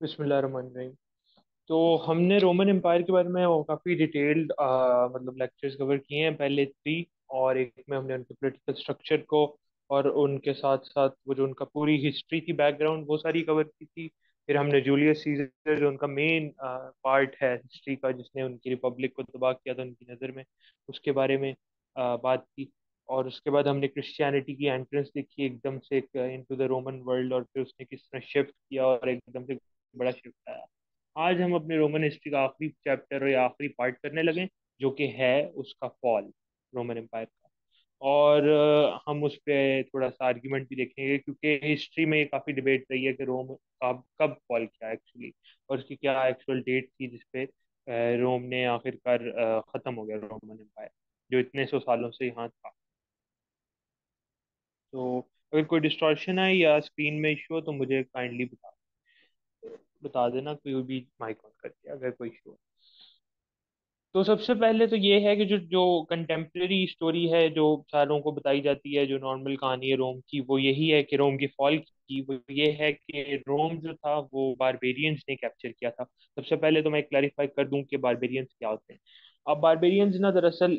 बिस्मिल्लाहिर्रहमानिर्रहीम। तो हमने रोमन एम्पायर के बारे में काफ़ी डिटेल्ड मतलब लेक्चर्स कवर किए हैं, पहले 3, और एक में हमने उनके पॉलिटिकल स्ट्रक्चर को और उनके साथ साथ वो जो उनका पूरी हिस्ट्री थी, बैकग्राउंड, वो सारी कवर की थी। फिर हमने जूलियस सीजर जो उनका मेन पार्ट है हिस्ट्री का, जिसने उनकी रिपब्लिक को तबाह किया था उनकी नज़र में, उसके बारे में बात की। और उसके बाद हमने क्रिश्चियनिटी की एंट्रेंस देखी एकदम से इनटू द रोमन वर्ल्ड, और फिर उसने किस तरह शिफ्ट किया और एकदम से बड़ा शिफ्ट आया। आज हम अपने रोमन हिस्ट्री का आखिरी चैप्टर या आखिरी पार्ट करने लगे, जो कि है उसका फॉल, रोमन एम्पायर का। और हम उस पर थोड़ा सा आर्ग्यूमेंट भी देखेंगे, क्योंकि हिस्ट्री में काफ़ी डिबेट रही है कि रोम कब कब फॉल किया एक्चुअली, और उसकी क्या एक्चुअल डेट थी जिसपे रोम ने आखिरकार ख़त्म हो गया, रोमन एम्पायर जो इतने सौ सालों से यहाँ था। तो अगर कोई डिस्टॉर्शन है या स्क्रीन में इशू हो तो मुझे काइंडली बता बता देना, कोई भी माइक ऑन करके अगर कोई इशू हो। तो सबसे पहले तो ये है कि जो जो कंटेम्प्रेरी स्टोरी है जो सारों को बताई जाती है, जो नॉर्मल कहानी है रोम की, वो यही है कि रोम की फॉल की, वो ये है कि रोम जो था वो बारबेरियंस ने कैप्चर किया था। सबसे पहले तो मैं क्लैरिफाई कर दूं कि बारबेरियंस क्या होते हैं। अब बारबेरियंस ना दरअसल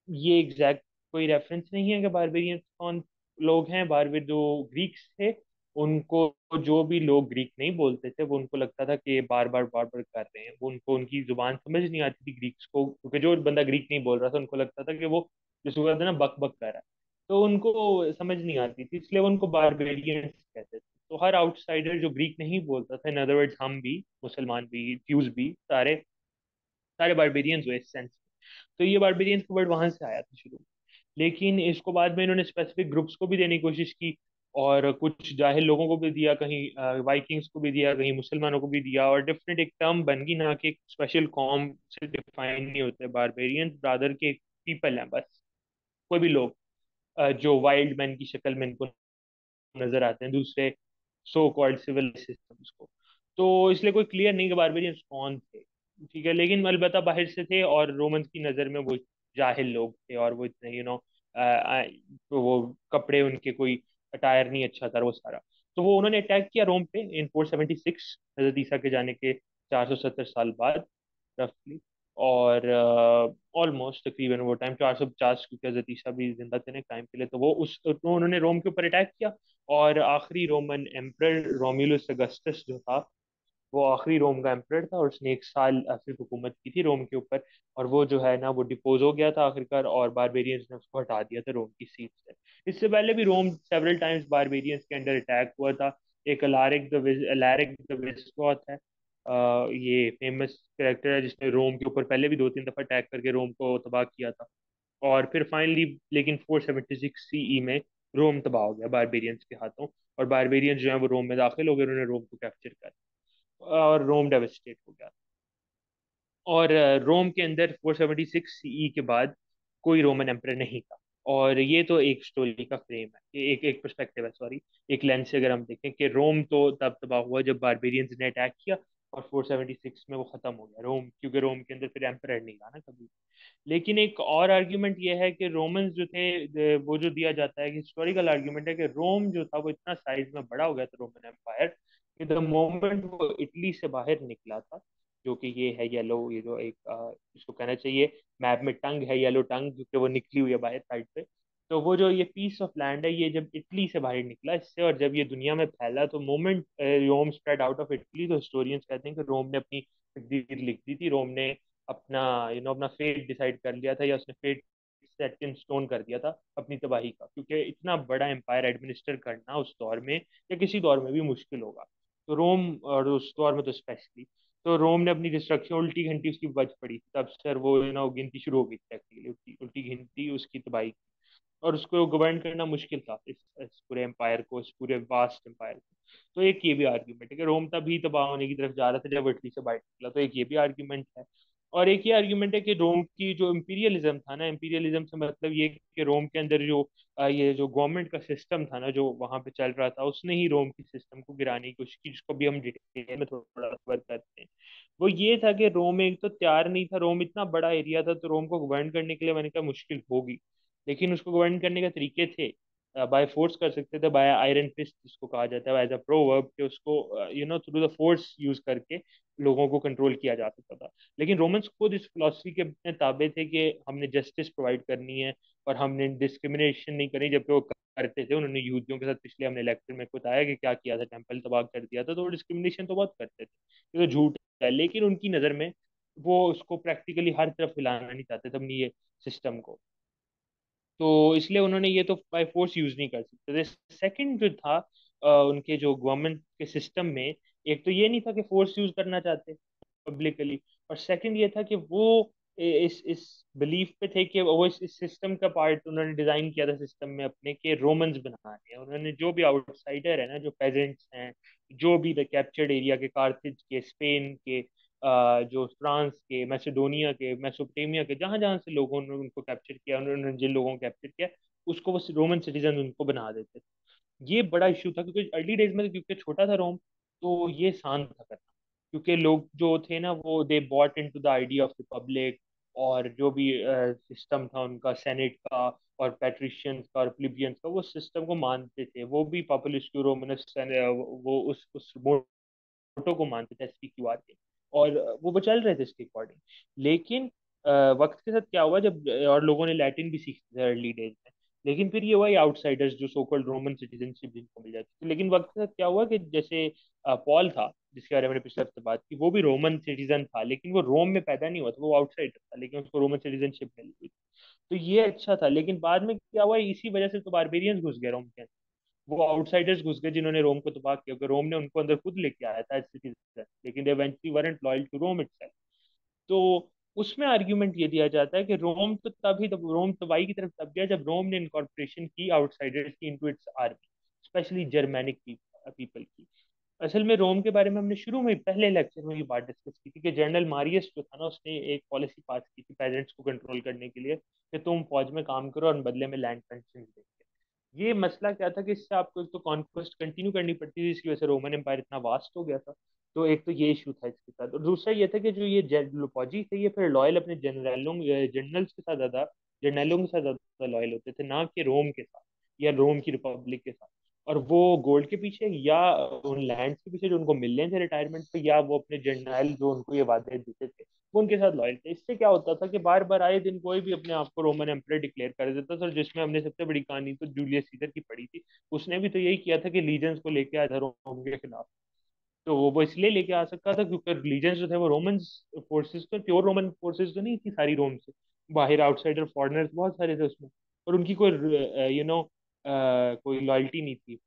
ये एग्जैक्ट कोई रेफरेंस नहीं है कि बारबेरियंस कौन लोग हैं। बारबेर जो ग्रीक्स थे, उनको जो भी लोग ग्रीक नहीं बोलते थे, वो उनको लगता था कि ये बार बार कर रहे हैं, वो उनको उनकी जुबान समझ नहीं आती थी ग्रीक्स को, क्योंकि जो बंदा ग्रीक नहीं बोल रहा था उनको लगता था कि वो जिसको कहते हैं ना बक बक कर रहा है। तो उनको समझ नहीं आती थी, इसलिए वो उनको बारबेरियंस कहते थे। तो हर आउटसाइडर जो ग्रीक नहीं बोलता था, इन अदर वर्ड्स हम भी, मुसलमान भी, ज्यूज भी, सारे सारे बारबेरियंस हुए इस सेंस। तो ये बारबेरियंस का वर्ड वहां से आया था शुरू में। लेकिन इसको बाद में इन्होंने स्पेसिफिक ग्रुप्स को भी देने की कोशिश की, और कुछ जाहिल लोगों को भी दिया, कहीं वाइकिंग्स को भी दिया, कहीं मुसलमानों को भी दिया, और डिफरेंट एक टर्म बन गई ना, कि एक स्पेशल कॉम से डिफाइन नहीं होते बारबेरियंस, ब्रादर के पीपल हैं बस, कोई भी लोग जो वाइल्ड मैन की शक्ल में इनको नजर आते हैं दूसरे सो कॉल्ड सिविल सिस्टम्स को। तो इसलिए कोई क्लियर नहीं कि बारबेरियंस कौन थे। ठीक है, लेकिन अलबत्ता बाहर से थे, और रोमन्स की नज़र में वो जाहिल लोग थे, और वो इतने तो वो कपड़े उनके कोई अटायर नहीं अच्छा था वो सारा। तो वो उन्होंने अटैक किया रोम पे इन 476 हजरत ईसा के जाने के 470 साल बाद, रफली। और ऑलमोस्ट तकरीबन वो टाइम 450, क्योंकि हजरत ईसा भी जिंदा थे ना टाइम के लिए, तो वो तो उन्होंने रोम के ऊपर अटैक किया। और आखिरी रोमन एम्परर रोम्युलस अगस्टस जो था, वो आखिरी रोम का एम्परर था, और उसने 1 साल सिर्फ हुकूमत की थी रोम के ऊपर। और वो जो है ना, वो डिपोज हो गया था आखिरकार, और बारबेरियंस ने उसको हटा दिया था रोम की सीट से। इससे पहले भी रोम सेवरल टाइम्स बारबेरियंस के अंडर अटैक हुआ था। एक अलारिक द विस्गॉथ है, ये फेमस कैरेक्टर है जिसने रोम के ऊपर पहले भी 2-3 दफा अटैक करके रोम को तबाह किया था। और फिर फाइनली लेकिन 476 सीई में रोम तबाह हो गया बारबेरियंस के हाथों। और बारबेरियंस जो है वो रोम में दाखिल हो गए, उन्होंने रोम को कैप्चर कर, और रोम डेवस्टेट हो गया। और रोम के अंदर 476 सीई के बाद कोई रोमन एम्परर नहीं था। और ये तो एक स्टोरी का फ्रेम है, एक एक पर्सपेक्टिव है, सॉरी, एक लेंस से अगर हम देखें कि रोम तो तब तबाह हुआ जब बारबेरियंस ने अटैक किया, और 476 में वो खत्म हो गया रोम, क्योंकि रोम के अंदर फिर एम्परर नहीं था ना कभी। लेकिन एक और आर्ग्यूमेंट ये है कि रोमन्स जो थे, वो जो दिया जाता है कि हिस्टोरिकल आर्ग्यूमेंट है कि रोम जो था वो इतना साइज में बड़ा हो गया था, रोमन एम्पायर, कि द मोमेंट वो इटली से बाहर निकला था, जो कि ये है येलो, ये जो एक इसको कहना चाहिए मैप में टंग है, येलो टंग, क्योंकि वो निकली हुई है बाहर साइड पे। तो वो जो ये पीस ऑफ लैंड है, ये जब इटली से बाहर निकला इससे, और जब ये दुनिया में फैला, तो moment Rome spread out of Italy, तो हिस्टोरियंस कहते हैं कि रोम ने अपनी तकदीर लिख दी थी। रोम ने अपना अपना फेट डिसाइड कर लिया था, या उसने फेट सेट इन स्टोन कर दिया था अपनी तबाही का, क्योंकि इतना बड़ा एम्पायर एडमिनिस्टर करना उस दौर में या किसी दौर में भी मुश्किल होगा। तो रोम, और उस दौर में तो स्पेशली, तो रोम ने अपनी डिस्ट्रक्शन उल्टी घंटी उसकी बज पड़ी, तब सर वो गिनती शुरू हो गई प्रैक्टिकली, उल्टी उल्टी गिनती उसकी तबाही की। और उसको गवर्न करना मुश्किल था, इस पूरे एम्पायर को, इस पूरे वास्ट एम्पायर को। तो एक ये भी आर्ग्यूमेंट है कि रोम तभी तबाह होने की तरफ जा रहा था जब इटली से बाहर निकला, तो एक ये भी आर्ग्यूमेंट है। और एक ये आर्ग्यूमेंट है कि रोम की जो इंपीरियलिज्म था ना, इंपीरियलिज्म से मतलब ये कि रोम के अंदर जो ये जो गवर्नमेंट का सिस्टम था ना, जो वहां पे चल रहा था, उसने ही रोम की सिस्टम को गिराने की कोशिश की, जिसको भी हम डिटेल में थोड़ा कवर करते हैं। वो ये था कि रोम एक तो तैयार नहीं था, रोम इतना बड़ा एरिया था, तो रोम को गवर्न करने के लिए मैंने कहा मुश्किल होगी, लेकिन उसको गवर्न करने के तरीके थे। बाय फोर्स कर सकते थे, बाय आयरन फिस्ट जिसको कहा जाता है एज अ प्रोवर्ब, कि उसको थ्रू द फोर्स यूज करके लोगों को कंट्रोल किया जा सकता था। लेकिन रोमन्स खुद इस फिलॉसफी के अपने ताबे थे कि हमने जस्टिस प्रोवाइड करनी है और हमने डिस्क्रिमिनेशन नहीं करनी, जबकि वो करते थे। उन्होंने यहूदियों के साथ पिछले हमने लेक्चर में बताया कि क्या किया था, टेम्पल तबाह कर दिया था, तो वो डिस्क्रिमिनेशन तो बहुत करते थे। ये तो झूठ है, लेकिन उनकी नज़र में वो उसको प्रैक्टिकली हर तरफ फैलाना नहीं चाहते थे अपनी ये सिस्टम को। तो इसलिए उन्होंने ये तो बाय फोर्स यूज नहीं कर सकते थे। सेकंड जो था उनके जो गवर्नमेंट के सिस्टम में, एक तो ये नहीं था कि फोर्स यूज करना चाहते पब्लिकली, और सेकंड ये था कि वो इस बिलीफ पे थे कि वो इस सिस्टम का पार्ट उन्होंने डिजाइन किया था सिस्टम में अपने, के रोमन्स बनाने हैं उन्होंने। जो भी आउटसाइडर है ना, जो पेजेंट्स हैं, जो भी द कैप्चर्ड एरिया के, कार्थेज के, स्पेन के, जो फ्रांस के, मैसेडोनिया के, मेसोपोटामिया के, जहां जहां से लोगों ने उनको कैप्चर किया, उन्होंने जिन लोगों को कैप्चर किया, उसको वो रोमन सिटीजन उनको बना देते थे। ये बड़ा इशू था क्योंकि अर्ली डेज में, क्योंकि छोटा था रोम, तो ये शांत था करना। क्योंकि लोग जो थे ना, वो they bought into the idea of Republic, और जो भी सिस्टम था उनका, सेनेट का और पैट्रिशियंस का और प्लीबियंस का, वो सिस्टम को मानते थे। वो भी पॉपुलिस्ट रोमनस, वो उस फोटो को मानते थे, SPQR के, और वो चल रहे थे इसके अकॉर्डिंग। लेकिन वक्त के साथ क्या हुआ, जब और लोगों ने लैटिन भी सीखते थे अर्ली डेज में, लेकिन फिर ये हुआ, ये आउटसाइडर्स जो सो कॉल्ड रोमन सिटीजनशिप जिनको मिल जाती थी। लेकिन वक्त के साथ क्या हुआ कि जैसे पॉल था, जिसके बारे में मैंने पिछले हफ्ते बात की, वो भी रोमन सिटीजन था, लेकिन वो रोम में पैदा नहीं हुआ था, वो आउटसाइडर था, लेकिन उसको रोमन सिटीजनशिप मिल गई। तो ये अच्छा था। लेकिन बाद में क्या हुआ, इसी वजह से तो बारबेरियंस घुस गए रोम के, वो आउटसाइडर्स घुस गए जिन्होंने रोम को तबाह किया, क्योंकि रोम ने उनको अंदर खुद लेके आया था एज सिटीजन, लेकिन they eventually weren't loyal to Rome itself. तो उसमें आर्ग्यूमेंट ये दिया जाता है कि रोम तो तभी, तब रोम तबाही की तरफ तब गया जब रोम ने इनकॉर्पोरेशन की आउटसाइडर्स की into its army, specially Germanic people की। असल में रोम के बारे में हमने शुरू में पहले लेक्चर में ये बात डिस्कस की थी कि जनरल मारियस जो था ना, उसने एक पॉलिसी पास की थी पेजेंट्स को कंट्रोल करने के लिए, कि तुम फौज में काम करो और बदले में लैंड पेंशन देंगे। ये मसला क्या था कि इससे आपको एक तो कॉन्क्वेस्ट कंटिन्यू करनी पड़ती थी, इसकी वजह से रोमन एम्पायर इतना वास्ट हो गया था। तो एक तो ये इशू था इसके साथ, और दूसरा ये था कि जो ये फौजी थे, ये फिर लॉयल अपने जनरल्स के साथ ज्यादा, जर्नैलों के साथ ज्यादा लॉयल होते थे, ना कि रोम के साथ या रोम की रिपब्लिक के साथ। और वो गोल्ड के पीछे, या उन लैंड के पीछे जो उनको मिलने थे रिटायरमेंट पे, या वो अपने जर्नैल जो उनको ये वादे देते थे, वो उनके साथ लॉयल थे। इससे क्या होता था कि बार बार आए दिन कोई भी अपने आप को रोमन एम्परर डिक्लेयर कर देता था। जिसमें हमने सबसे बड़ी कहानी तो जूलियस सीजर की पढ़ी थी। उसने भी तो यही किया था कि लीजेंस को लेके आया था रोम के खिलाफ। तो वो इसलिए लेके आ सकता था क्योंकि लीजेंस जो थे वो रोमन फोर्सेस, तो प्योर रोमन फोर्सेस तो नहीं थी सारी रोम से, बाहर आउटसाइडर फॉरेनर्स बहुत सारे थे उसमें, और उनकी कोई कोई लॉयल्टी नहीं थी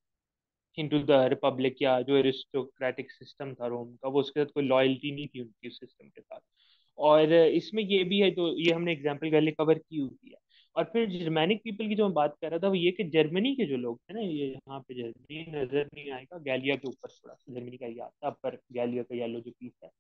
इनटू द रिपब्लिक, या जो एरिस्टोक्रेटिक सिस्टम था रोम का, वो उसके साथ कोई लॉयल्टी नहीं थी उनकी उस सिस्टम के साथ। और इसमें ये भी है, तो ये हमने एग्जाम्पल पहले कवर की हुई है। और फिर जर्मैनिक पीपल की जो मैं बात कर रहा था, वो ये कि जर्मनी के जो लोग थे ना, ये यहाँ पे जर्मनी नजर नहीं आएगा, गैलिया के ऊपर थोड़ा सा जर्मनी का ये आता है, पर गैलिया का येलो जो पीस है,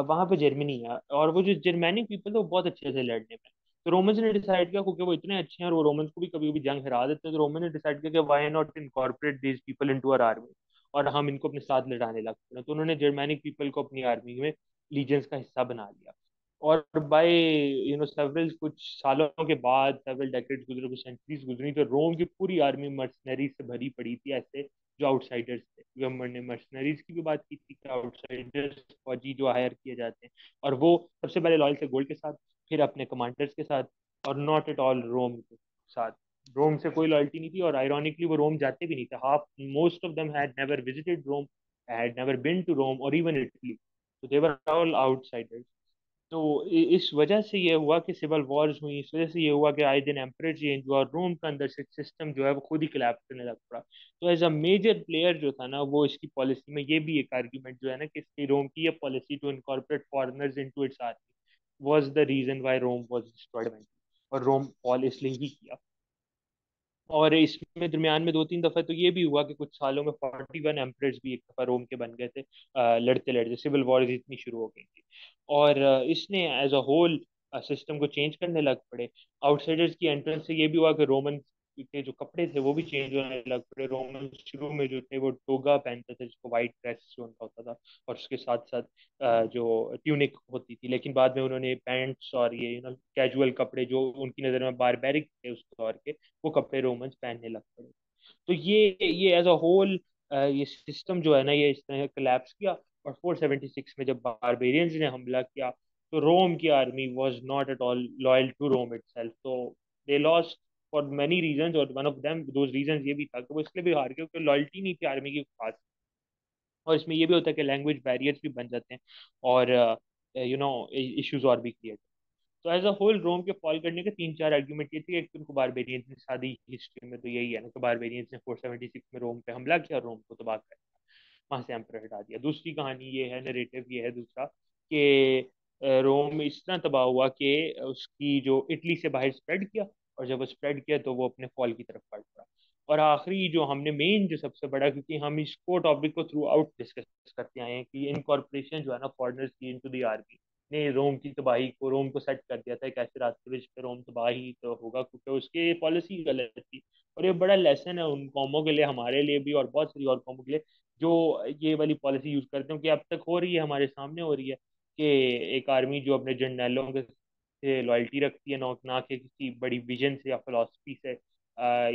वहां पे जर्मनी है। और वो जो जर्मैनिक पीपल है वो बहुत अच्छे से लड़ने में। तो रोमन्स ने डिसाइड किया, क्योंकि वो इतने अच्छे हैं और वो रोमन्स को भी कभी कभी जंग हरा देते हैं, तो रोमन ने डिसाइड किया कि why not incorporate these people into our army, और हम इनको अपने साथ लड़ाने लगते हैं। तो उन्होंने जर्मैनिक पीपल को अपनी आर्मी में लीजेंस का हिस्सा बना लिया। और बाय सेवरल कुछ सालों के बाद, सेवरल डेकेड्स गुजरे, कुछ सेंचुरीज गुजरी, तो रोम की पूरी आर्मी मर्सनरी से भरी पड़ी थी, ऐसे जो आउटसाइडर्स थे। हमने मर्सनरीज की भी बात की थी कि आउटसाइडर्स फौजी जो हायर किए जाते हैं, और वो सबसे पहले लॉयल थे गोल्ड के साथ, फिर अपने कमांडर्स के साथ, और नॉट एट ऑल रोम के साथ। रोम से कोई लॉयल्टी नहीं थी, और आयरॉनिकली वो रोम जाते भी नहीं थे। Half most of them had never visited Rome, had never been to Rome और इवन इटली, तो दे वर ऑल आउटसाइडर्स। तो इस वजह से ये हुआ कि सिविल वॉर्स हुई, इस वजह से ये हुआ कि आए दिन एम्परर चेंज हुआ, और रोम का अंदर से सिस्टम जो है वो खुद ही कोलैप्स करने लग पड़ा। तो एज अ मेजर प्लेयर जो था ना, वो इसकी पॉलिसी में, ये भी एक आर्ग्यूमेंट जो है ना, कि इसकी रोम की ये policy to incorporate foreigners into its army was the reason why Rome was destroyed, और रोम फॉल इसलिए ही किया। और इसमें दरमियान में 2-3 दफा तो ये भी हुआ कि कुछ सालों में 41 एम्परर्स भी एक दफा रोम के बन गए थे, लड़ते लड़ते सिविल वॉर इतनी शुरू हो गई थी। और इसने एज अ होल सिस्टम को चेंज करने लग पड़े। आउटसाइडर्स की एंट्रेंस से ये भी हुआ कि रोमन के जो कपड़े थे वो भी चेंज होने लग पड़े। रोमन शुरू में जो थे वो टोगा पहनते थे, जिसको वाइट ड्रेस जो उनका होता था, और उसके साथ साथ जो ट्यूनिक होती थी। लेकिन बाद में उन्होंने पैंट्स और ये कैजुअल कपड़े जो उनकी नज़र में बारबेरिक थे उस दौर के, वो कपड़े रोमन्स पहनने लग पड़े। तो ये एज अ होल ये सिस्टम जो है ना, ये इस तरह कोलैप्स किया। और 476 में जब बारबेरियंस ने हमला किया, तो रोम की army was not at all loyal to Rome itself. तो they lost for many reasons, और one of them those reasons ये भी था कि वो इसलिए भी हार गए क्योंकि लॉयल्टी नहीं थी आर्मी की खास। और इसमें ये भी होता है कि लैंग्वेज बैरियर्स भी बन जाते हैं, और इश्यूज और भी क्रिएट। तो एज अ होल रोम के फॉल करने के तीन चार आर्ग्यूमेंट ये थे। एक तो उनको बारबेरियंस ने, सादी हिस्ट्री में तो यही है ना कि बारबेरियंस ने 476 में रोम पे हमला किया, रोम को तबाह कर दिया, वहां से एम्पर हटा दिया। दूसरी कहानी ये है, नरेटिव ये है दूसरा, कि रोम इस तरह तबाह हुआ कि उसकी जो इटली से बाहर स्प्रेड किया, और जब वो स्प्रेड किया तो वो अपने फॉल की तरफ बढ़ पड़ा। और आखिरी जो हमने मेन जो सबसे बड़ा, क्योंकि हम इसको टॉपिक को थ्रू आउट डिस्कस करते आए हैं कि इनकॉर्पोरेशन जो है ना फॉरेनर्स की इनटू द आर्मी ने रोम की तबाही को, रोम को सेट कर दिया था एक ऐसे रास्ते पे जिसपे रोम तबाही तो होगा, क्योंकि उसकी पॉलिसी गलत थी। और ये बड़ा लेसन है उन कौमों के लिए, हमारे लिए भी, और बहुत सारी और कौमों के लिए जो ये वाली पॉलिसी यूज करते हैं, कि अब तक हो रही है, हमारे सामने हो रही है, कि एक आर्मी जो अपने जर्नैलों के से लॉयल्टी रखती है, ना कि किसी बड़ी विजन से या फिलोसफी से,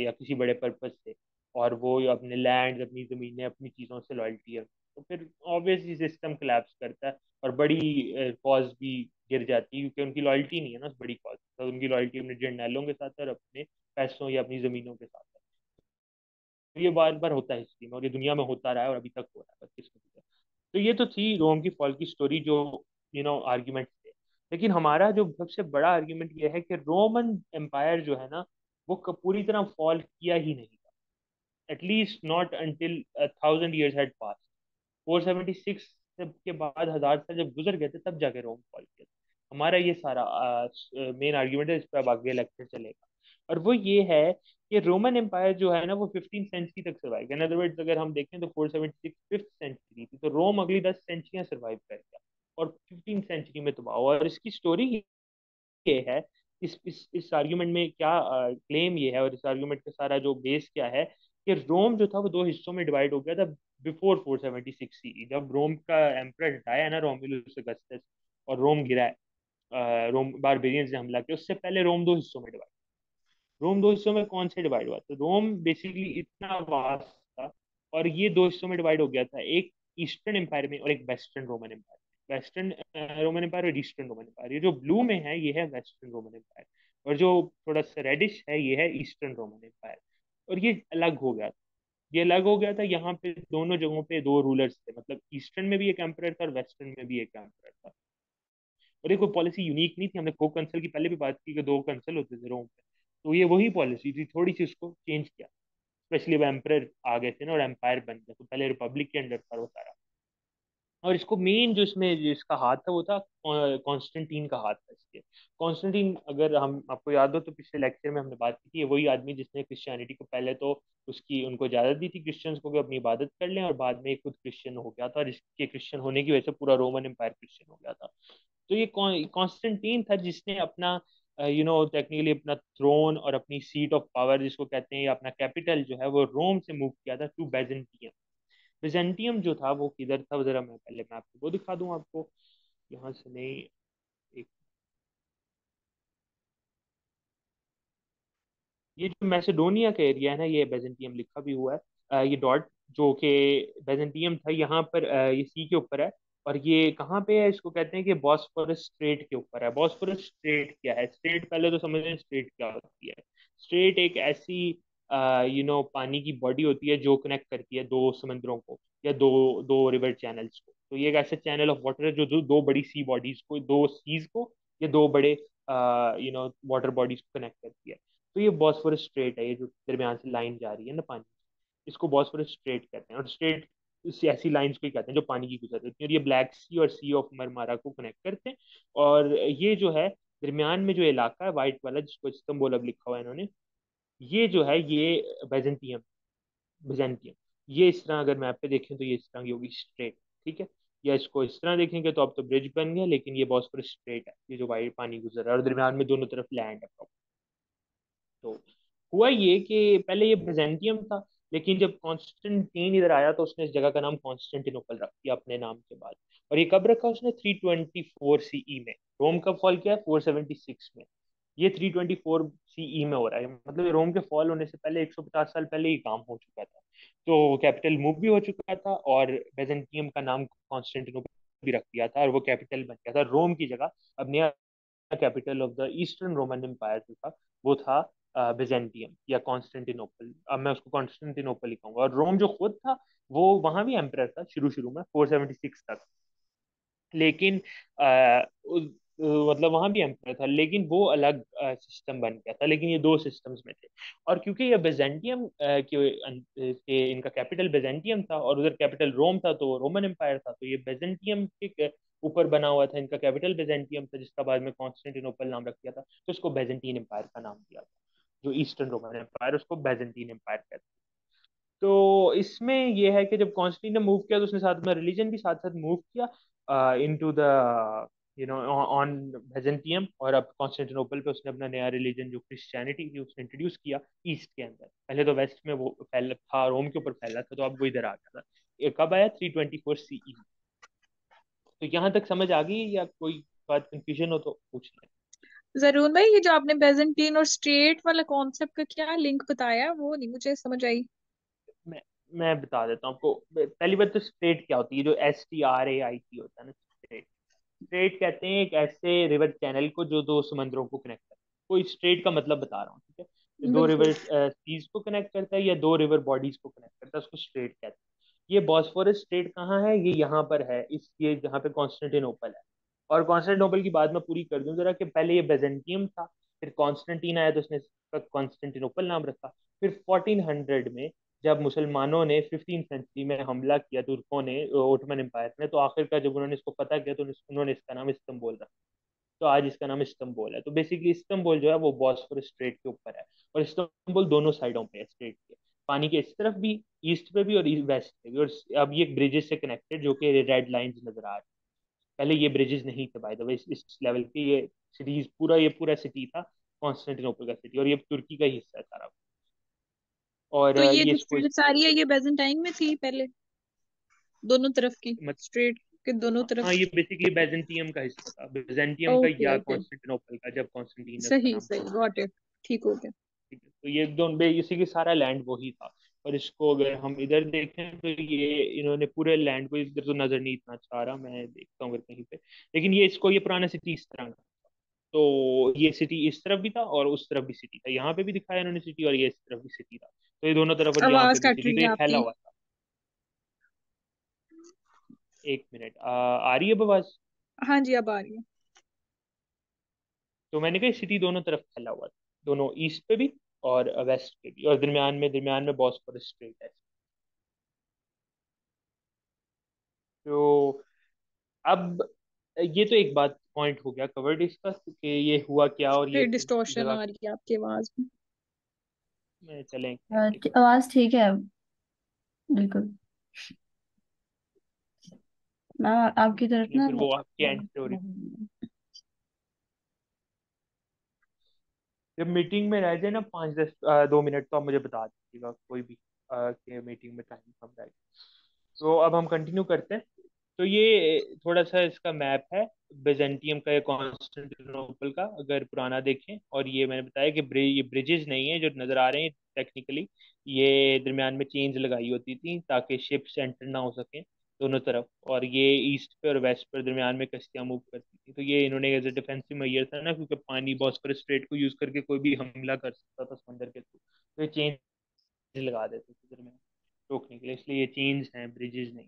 या किसी बड़े पर्पज से, और वो अपने लैंड, अपनी ज़मीनें, अपनी चीज़ों से लॉयल्टी है, तो फिर ऑब्वियसली सिस्टम कोलैप्स करता है। और बड़ी कॉज भी गिर जाती है, क्योंकि उनकी लॉयल्टी नहीं है ना उस बड़ी कॉज, तो उनकी लॉयल्टी अपने जर्नैलों के साथ है और अपने पैसों या अपनी ज़मीनों के साथ है। तो ये बार बार होता है हिस्ट्री में, और ये दुनिया में होता रहा है, और अभी तक हो रहा है, बस किस्मत है। तो ये तो थी रोम की फॉल की स्टोरी, जो आर्ग्यूमेंट थे। लेकिन हमारा जो सबसे बड़ा आर्ग्यूमेंट ये है कि रोमन एम्पायर जो है ना, वो पूरी तरह फॉल किया ही नहीं था, at least not until 1000 years had passed। 476 के बाद 1000 साल जब गुजर गए थे, तब जाके रोम फॉल किया था। हमारा ये सारा मेन आर्ग्यूमेंट है, इस पर अब आगे लेक्चर चलेगा। और वो ये है कि रोमन एम्पायर जो है ना, वो 15th सेंचुरी तक सर्वाइव किया। इन अदर वर्ड्स, अगर हम देखें तो 476 5th सेंचुरी थी, तो रोम अगली 10 सेंचुरियां सर्वाइव कर गया, और 15th सेंचुरी में तबाह हुआ। और इसकी स्टोरी ये है, इस आर्ग्यूमेंट में क्या क्लेम ये है, और इस आर्ग्यूमेंट का सारा जो बेस क्या है, कि रोम जो था वो दो हिस्सों में डिवाइड हो गया था बिफोर 476 सीई। जब रोम का एम्परर हटाया है ना, रोमुलस अगस्टस, और रोम गिरा है, रोम बारबेरियंस ने हमला किया, उससे पहले रोम दो हिस्सों में डिवाइड। रोम दो हिस्सों में कौन से डिवाइड हुआ? तो रोम बेसिकली इतना वास्ट था, और ये दो हिस्सों में डिवाइड हो गया था, एक ईस्टर्न एम्पायर में और एक western Roman empire. Western Roman empire और ईस्टर्न रोमन एम्पायर, ये जो ब्लू में है ये है वेस्टर्न रोमन एम्पायर, और जो थोड़ा सा रेडिश है ये है ईस्टर्न रोमन एम्पायर। और ये अलग हो गया था, ये अलग हो गया था। यहाँ पे दोनों जगहों पे दो रूलर्स थे, मतलब ईस्टर्न में भी एक एम्पायर था और वेस्टर्न में भी एक एम्पायर था। और ये कोई पॉलिसी यूनिक नहीं थी, हमने को कंसल की पहले भी बात की कि दो कंसल होते थे रोम पे, तो ये वही पॉलिसी थी, थोड़ी सी उसको चेंज किया। स्पेशली अब एम्परर आ गए थे ना और एम्पायर बन गया, तो पहले रिपब्लिक के अंडर था वो सारा। और इसको मेन जो इसमें जो इसका हाथ था वो था कॉन्स्टेंटीन का हाथ था इसके। कॉन्स्टेंटीन, अगर हम आपको याद हो तो पिछले लेक्चर में हमने बात की थी, ये वही आदमी जिसने क्रिश्चियनिटी को पहले तो उसकी उनको इजाजत दी थी क्रिश्चियंस को कि अपनी इबादत कर लें, और बाद में खुद क्रिश्चियन हो गया था, और इसके क्रिश्चियन होने की वजह से पूरा रोमन एम्पायर क्रिश्चियन हो गया था। तो ये कॉन्स्टेंटीन था जिसने अपना टेक्निकली अपना थ्रोन और अपनी सीट ऑफ पावर जिसको कहते हैं, या अपना कैपिटल जो है वो रोम से मूव किया था टू बेजेंटियम। बेजेंटियम जो था वो किधर था, वो जरा मैं आपको वो दिखा दूं आपको, यहाँ से नहीं, एक, ये जो मैसेडोनिया का एरिया है ना, ये बेजेंटियम लिखा भी हुआ है, ये डॉट, जो कि बेजेंटियम था यहाँ पर, ये सी के ऊपर है। और ये कहाँ पे है? इसको कहते हैं कि बॉस्फोरस स्ट्रेट के ऊपर है। बॉस्फोरस स्ट्रेट क्या है? स्ट्रेट पहले तो समझें स्ट्रेट क्या होती है। स्ट्रेट एक ऐसी पानी की बॉडी होती है जो कनेक्ट करती है दो समंदरों को, या दो दो रिवर चैनल्स को। तो ये एक ऐसा चैनल ऑफ वाटर है जो दो बड़ी सी बॉडीज को, दो सीज को, या दो बड़े वाटर बॉडीज को कनेक्ट करती है। तो ये बॉस्फोरस स्ट्रेट है, ये जो दरमियान से लाइन जा रही है ना पानी, इसको बॉस्फोरस स्ट्रेट कहते हैं। और स्ट्रेट ऐसी लाइंस को ही कहते हैं जो पानी की गुजर रही है, और ये ब्लैक सी और सी ऑफ मरमारा को कनेक्ट करते हैं। और ये जो है दरमियान में जो इलाका है वाइट वाला, जिसको इस्तंबुल अब लिखा हुआ है इन्होंने, ये जो है ये बेजेंटियम, बेजेंटियम। ये इस तरह अगर मैप पे देखें तो ये इस तरह की होगी स्ट्रेट, ठीक है। या इसको इस तरह देखेंगे तो अब तो ब्रिज बन गया, लेकिन ये बॉस्फोरस स्ट्रेट है, ये जो वाइट पानी गुजर रहा है, और दरमियान में दोनों तरफ लैंड है। तो हुआ ये कि पहले ये बिजेंटियम था, लेकिन जब कॉन्स्टेंटीन इधर आया तो उसने इस जगह का नाम कॉन्स्टेंटिनोपल रख दिया अपने नाम के बाद। और ये कब रखा उसने? 324 सीई में। रोम कब फॉल किया है? 476 में। ये 324 सीई में हो रहा है, मतलब रोम के फॉल होने से पहले 150 साल पहले ही काम हो चुका था। तो कैपिटल मूव भी हो चुका था, और बेजेंटियम का नाम कॉन्स्टेंटिनोपल भी रख दिया था, और वो कैपिटल बन गया था रोम की जगह। अब नया capital of the eastern Roman empire जो था वो था बिजेंटियम या कॉन्स्टेंटिनोपल। अब मैं उसको कॉन्स्टेंटिनोपल ही कहूंगा। और रोम जो खुद था वो वहां भी एम्परर था शुरू शुरू में 476 तक। लेकिन मतलब वहां भी एम्पायर था, लेकिन वो अलग सिस्टम बन गया था। लेकिन ये दो सिस्टम्स में थे। और क्योंकि ये बेजेंटियम के इनका कैपिटल बेजेंटियम था और उधर कैपिटल रोम था, तो रोमन एम्पायर था, तो ये बेजेंटियम के ऊपर बना हुआ था। इनका कैपिटल बेजेंटियम था, जिसका बाद में कॉन्स्टेंटिनोपल नाम रख दिया था, तो उसको बेजेंटीन एम्पायर का नाम दिया था। जो ईस्टर्न रोमन एम्पायर, उसको बेजेंटीन एम्पायर कहते हैं। तो इसमें यह है कि जब कॉन्स्टेंटाइन ने मूव किया तो उसने साथ में रिलीजन भी साथ साथ मूव किया इनटू द ऑन बेजेंटियम। और अब कॉन्स्टेंटिनोपल पे उसने अपना नया रिलीजन जो क्रिश्चियनिटी थी उसने इंट्रोड्यूस किया ईस्ट के अंदर। पहले तो वेस्ट में वो फैला था, रोम के ऊपर फैला था, तो अब वो इधर आ गया था। ये कब आया? 324 सीई। तो यहाँ तक समझ आ गई, या कोई बात कंफ्यूजन हो तो पूछ लें। जरूर भाई, ये जो आपने बेजेंटीन और स्ट्रेट वाला कॉन्सेप्ट का क्या लिंक बताया वो नहीं मुझे समझ आई। मैं मैं बता देता हूँ आपको। पहली बात तो स्ट्रेट क्या होती है, जो STRAIT होता है ना, स्ट्रेट। स्ट्रेट कहते हैं एक ऐसे रिवर चैनल को जो दो समंदरों को कनेक्ट करता है। कोई स्ट्रेट का मतलब बता रहा हूँ, ठीक है? दो बिल्कुल। रिवर सीज को कनेक्ट करता है या दो रिवर बॉडीज को कनेक्ट करता है, उसको स्ट्रेट कहते हैं। ये बॉस्फोरस स्ट्रेट कहाँ है? ये यहाँ पर है, इस ये जहाँ पे कॉन्स्टेंटिनोपल है। और कॉन्स्टेंटिनोपल की बात मैं पूरी कर दूं जरा, कि पहले ये बेजेंटियम था, फिर कॉन्स्टेंटीन आया तो उसने इसका कॉन्स्टेंटिनोपल नाम रखा। फिर 1400 में जब मुसलमानों ने 15th सेंचुरी में हमला किया, तुर्कों ने, ओटमन एम्पायर ने, तो आखिरकार जब उन्होंने इसको पता किया तो उन्होंने इसका नाम इस्तांबुल रखा। तो आज इसका नाम इस्तांबुल है। तो बेसिकली इस्तांबुल जो है वो बॉस्फोरस स्ट्रेट के ऊपर है। और इस्तांबुल दोनों साइडों पे है स्ट्रेट के, पानी के इस तरफ भी, ईस्ट पे भी और वेस्ट पे भी। और अब ये ब्रिजेस से कनेक्टेड, जो कि रेड लाइंस नजर आ रही। पहले ये ब्रिजेस नहीं थे बाय द वे, इस लेवल के। ये सिटीज पूरा, ये पूरा सिटी था कॉन्स्टेंटिनोपल का सिटी, और ये तुर्की का ही हिस्सा है सारा। और तो ये ये जो इसको स्ट्रेट सारी है ये बेजेंटाइन में थी पहले, दोनों तरफ की, मत स्ट्रेट के दोनों हाँ, तरफ। ये बेसिकली बैजेंटियम का हिस्सा था, बैजेंटियम का ओके या ओके। कॉन्स्टेंटिनोपल का, जब कॉन्स्टेंटीन ने उसका सही नाम सही, चेंज। Got it. ठीक हो गया। ठीक है, तो ये दोनों बेसिकली सारा लैंड वही था। और इसको अगर हम इधर देखें तो ये इन्होंने पूरे लैंड को, इधर तो नजर नहीं इतना अच्छा आ रहा, मैं देखता हूँ अगर कहीं पे। लेकिन ये इसको, ये पुराना सिटी इस तरह का। तो ये सिटी इस तरफ भी था और उस तरफ भी सिटी था, यहाँ पे भी दिखाया इन्होंने सिटी, और ये इस तरफ भी सिटी था। तो ये दोनों तरफ, और यहाँ पे आवाज भी कट सिटी, रही तो है ये फैला आपकी। हुआ था। एक मिनट, आ रही है आवाज? हाँ जी, अब आ रही है। तो मैंने कहा सिटी दोनों तरफ फैला हुआ था, दोनों ईस्ट पे भी और वेस्ट पे भी, और दरमियान में बॉस्फोरस स्ट्रेट है। तो अब ये तो एक बात पॉइंट हो गया कवर्ड इसका, कि ये हुआ क्या और ये फिर डिस्टॉर्शन जगह आ रही है आपकी आवाज में। में। चलें एक मिनट एक मिनट। आवाज ठीक है। बिल्कुल। मैं आपकी तरफ नहीं, ना। फिर वो आपके एंड से हो रही। जब मीटिंग में रह जाए ना 5-10 2 मिनट, तो आप मुझे बता दीजिएगा कोई भी, कि मीटिंग में टाइम कम रहेगा। तो अब हम कंटिन्यू करते हैं। तो ये थोड़ा सा इसका मैप है बेजेंटियम का या कॉन्स्टेंटिनोपल का, अगर पुराना देखें। और ये मैंने बताया कि ये ब्रिजेस नहीं है जो नज़र आ रहे हैं टेक्निकली। ये दरमियान में चेन्स लगाई होती थी ताकि शिप्स एंटर ना हो सकें दोनों तरफ। और ये ईस्ट पे और वेस्ट पे दरमियान में कश्तियां मूव करती थी। तो ये इन्होंने एज ए डिफेंसिव मेजर था ना, क्योंकि पानी बॉस्फोरस स्ट्रेट को यूज करके कोई भी हमला कर सकता था समंदर के थ्रू, तो ये चेन्स लगा देते थे दरमियान रोकने के लिए। इसलिए ये चेन्स हैं, ब्रिजेस नहीं।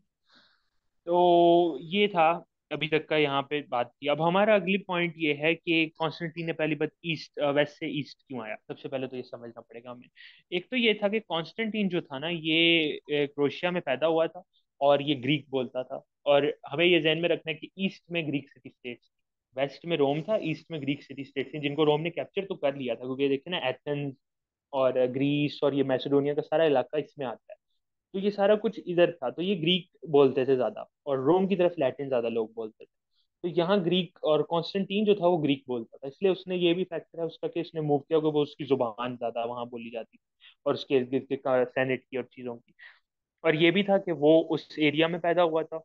तो ये था अभी तक का यहाँ पे बात की। अब हमारा अगली पॉइंट ये है कि कॉन्स्टेंटीन ने पहली बात ईस्ट, वेस्ट से ईस्ट क्यों आया। सबसे पहले तो ये समझना पड़ेगा हमें। एक तो ये था कि कॉन्स्टेंटीन जो था ना, ये क्रोएशिया में पैदा हुआ था, और ये ग्रीक बोलता था। और हमें ये ध्यान में रखना है कि ईस्ट में ग्रीक सिटी स्टेट्स, वेस्ट में रोम था, ईस्ट में ग्रीक सिटी स्टेट्स थी, जिनको रोम ने कैप्चर तो कर लिया था, क्योंकि देखिए ना, एथेंस और ग्रीस और ये मैसेडोनिया का सारा इलाका इसमें आता है। तो ये सारा कुछ इधर था, तो ये ग्रीक बोलते थे ज्यादा, और रोम की तरफ लैटिन ज्यादा लोग बोलते थे। तो यहाँ ग्रीक, और कॉन्स्टेंटीन जो था वो ग्रीक बोलता था, इसलिए उसने, ये भी फैक्टर है उसका कि उसने मूव किया क्योंकि वो उसकी जुबान ज्यादा वहाँ बोली जाती थी और उसके इर्द गिर्द के सेनेट की और चीजों की। और ये भी था कि वो उस एरिया में पैदा हुआ था,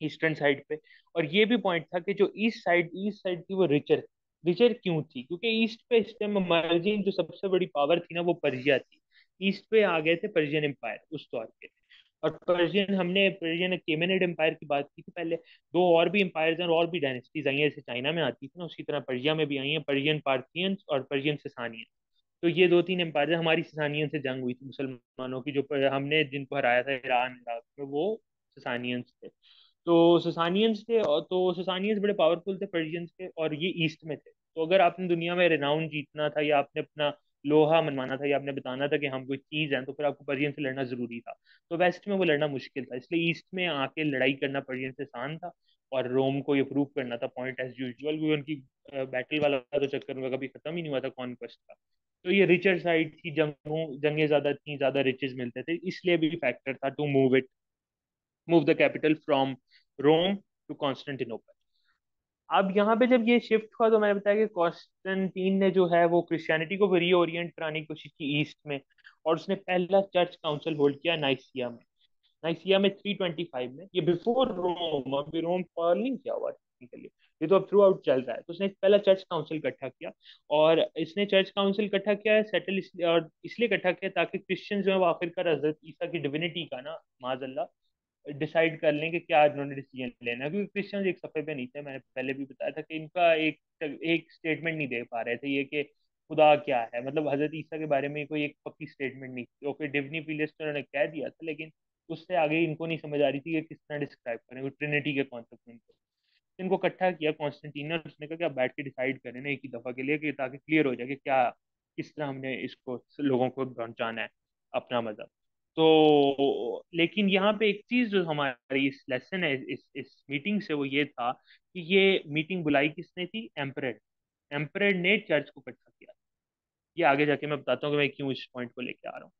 ईस्टर्न साइड पे। और ये भी पॉइंट था कि जो ईस्ट साइड थी वो रिचर, रिचर क्यों थी, क्योंकि ईस्ट पे इस टाइम मर्जिंग जो सबसे बड़ी पावर थी ना वो पर्शिया थी। ईस्ट पे आ गए थे पर्शियन एम्पायर उस दौर के। और पर्शियन, हमने पर्शियन केमेनिड एम्पायर की बात की थी पहले, दो और भी एम्पायर्स हैं और भी डायनेस्टीज आई हैं, जैसे चाइना में आती थी ना उसी तरह पर्शिया में भी आई हैं, पर्शियन पार्थियंस और पर्शियन ससानियन। तो ये दो तीन एम्पायर, हमारी ससानियन से जंग हुई थी मुसलमानों की, जो हमने जिनको हराया था ईरान इराक में, वो ससानियंस थे। तो ससानियंस थे, और तो ससानियंस बड़े पावरफुल थे पर्शियंस के, और ये ईस्ट में थे। तो अगर आपने दुनिया में रिनाउन जीतना था, या आपने अपना लोहा मनवाना था, या आपने बताना था कि हम कोई चीज हैं, तो फिर आपको पर्शियन से लड़ना जरूरी था। तो वेस्ट में वो लड़ना मुश्किल था, इसलिए ईस्ट में आके लड़ाई करना पर्शियन से आसान था। और रोम को ये प्रूव करना था पॉइंट एज यूजुअल, क्योंकि उनकी बैटल वाला तो चक्कर उनका कभी खत्म ही नहीं हुआ था कॉन्क्वेस्ट का। तो ये रिचर साइड थी, जंगें ज्यादा थी, ज्यादा रिचेस मिलते थे, इसलिए भी फैक्टर था to move the capital from Rome to Constantinople. अब यहाँ पे जब ये शिफ्ट हुआ तो मैंने बताया कि कॉन्स्टेंटीन ने जो है वो क्रिश्चियनिटी को रीओरिएंट कराने की कोशिश की ईस्ट में, और उसने पहला चर्च काउंसिल होल्ड किया नाइसिया में। नाइसिया में 325 में, ये बिफोर रोम, अभी रोम फॉल नहीं किया हुआ टेक्निकली, ये तो अब थ्रू आउट चल रहा है। तो उसने पहला चर्च काउंसिल इकट्ठा किया, और इसने चर्च काउंसिल इकट्ठा किया है सेटल इसलिए, और इसलिए इकट्ठा किया ताकि क्रिश्चियन जो है वो आखिरकार हजरत ईसा की डिविनिटी का ना, माजल्ला, डिसाइड कर लें कि क्या इन्होंने डिसीजन लेना है। क्योंकि क्रिश्चियंस एक सफे पे नहीं थे, मैंने पहले भी बताया था कि इनका एक एक स्टेटमेंट नहीं दे पा रहे थे ये कि खुदा क्या है, मतलब हजरत ईसा के बारे में कोई एक पक्की स्टेटमेंट नहीं थी। ओके, डिवनी पीलेस तो उन्होंने कह दिया था, लेकिन उससे आगे इनको नहीं समझ आ रही थी कि किस तरह डिस्क्राइब करें ट्रिनिटी के कॉन्सेप्ट में इनको। इनको इकट्ठा किया कॉन्स्टेंटीन ने, उसने कहा कि आप बैठ के डिसाइड करें ना एक ही दफा के लिए, कि ताकि क्लियर हो जाए कि क्या, किस तरह हमने इसको लोगों को पहुंचाना है, अपना मजहब। तो लेकिन यहाँ पे एक चीज जो हमारी इस लेसन है, इस मीटिंग से, वो ये था कि ये मीटिंग बुलाई किसने थी? एम्परर। एम्परर ने चर्च को इकट्ठा किया। ये आगे जाके मैं बताता हूँ कि मैं क्यों इस पॉइंट को लेके आ रहा हूँ।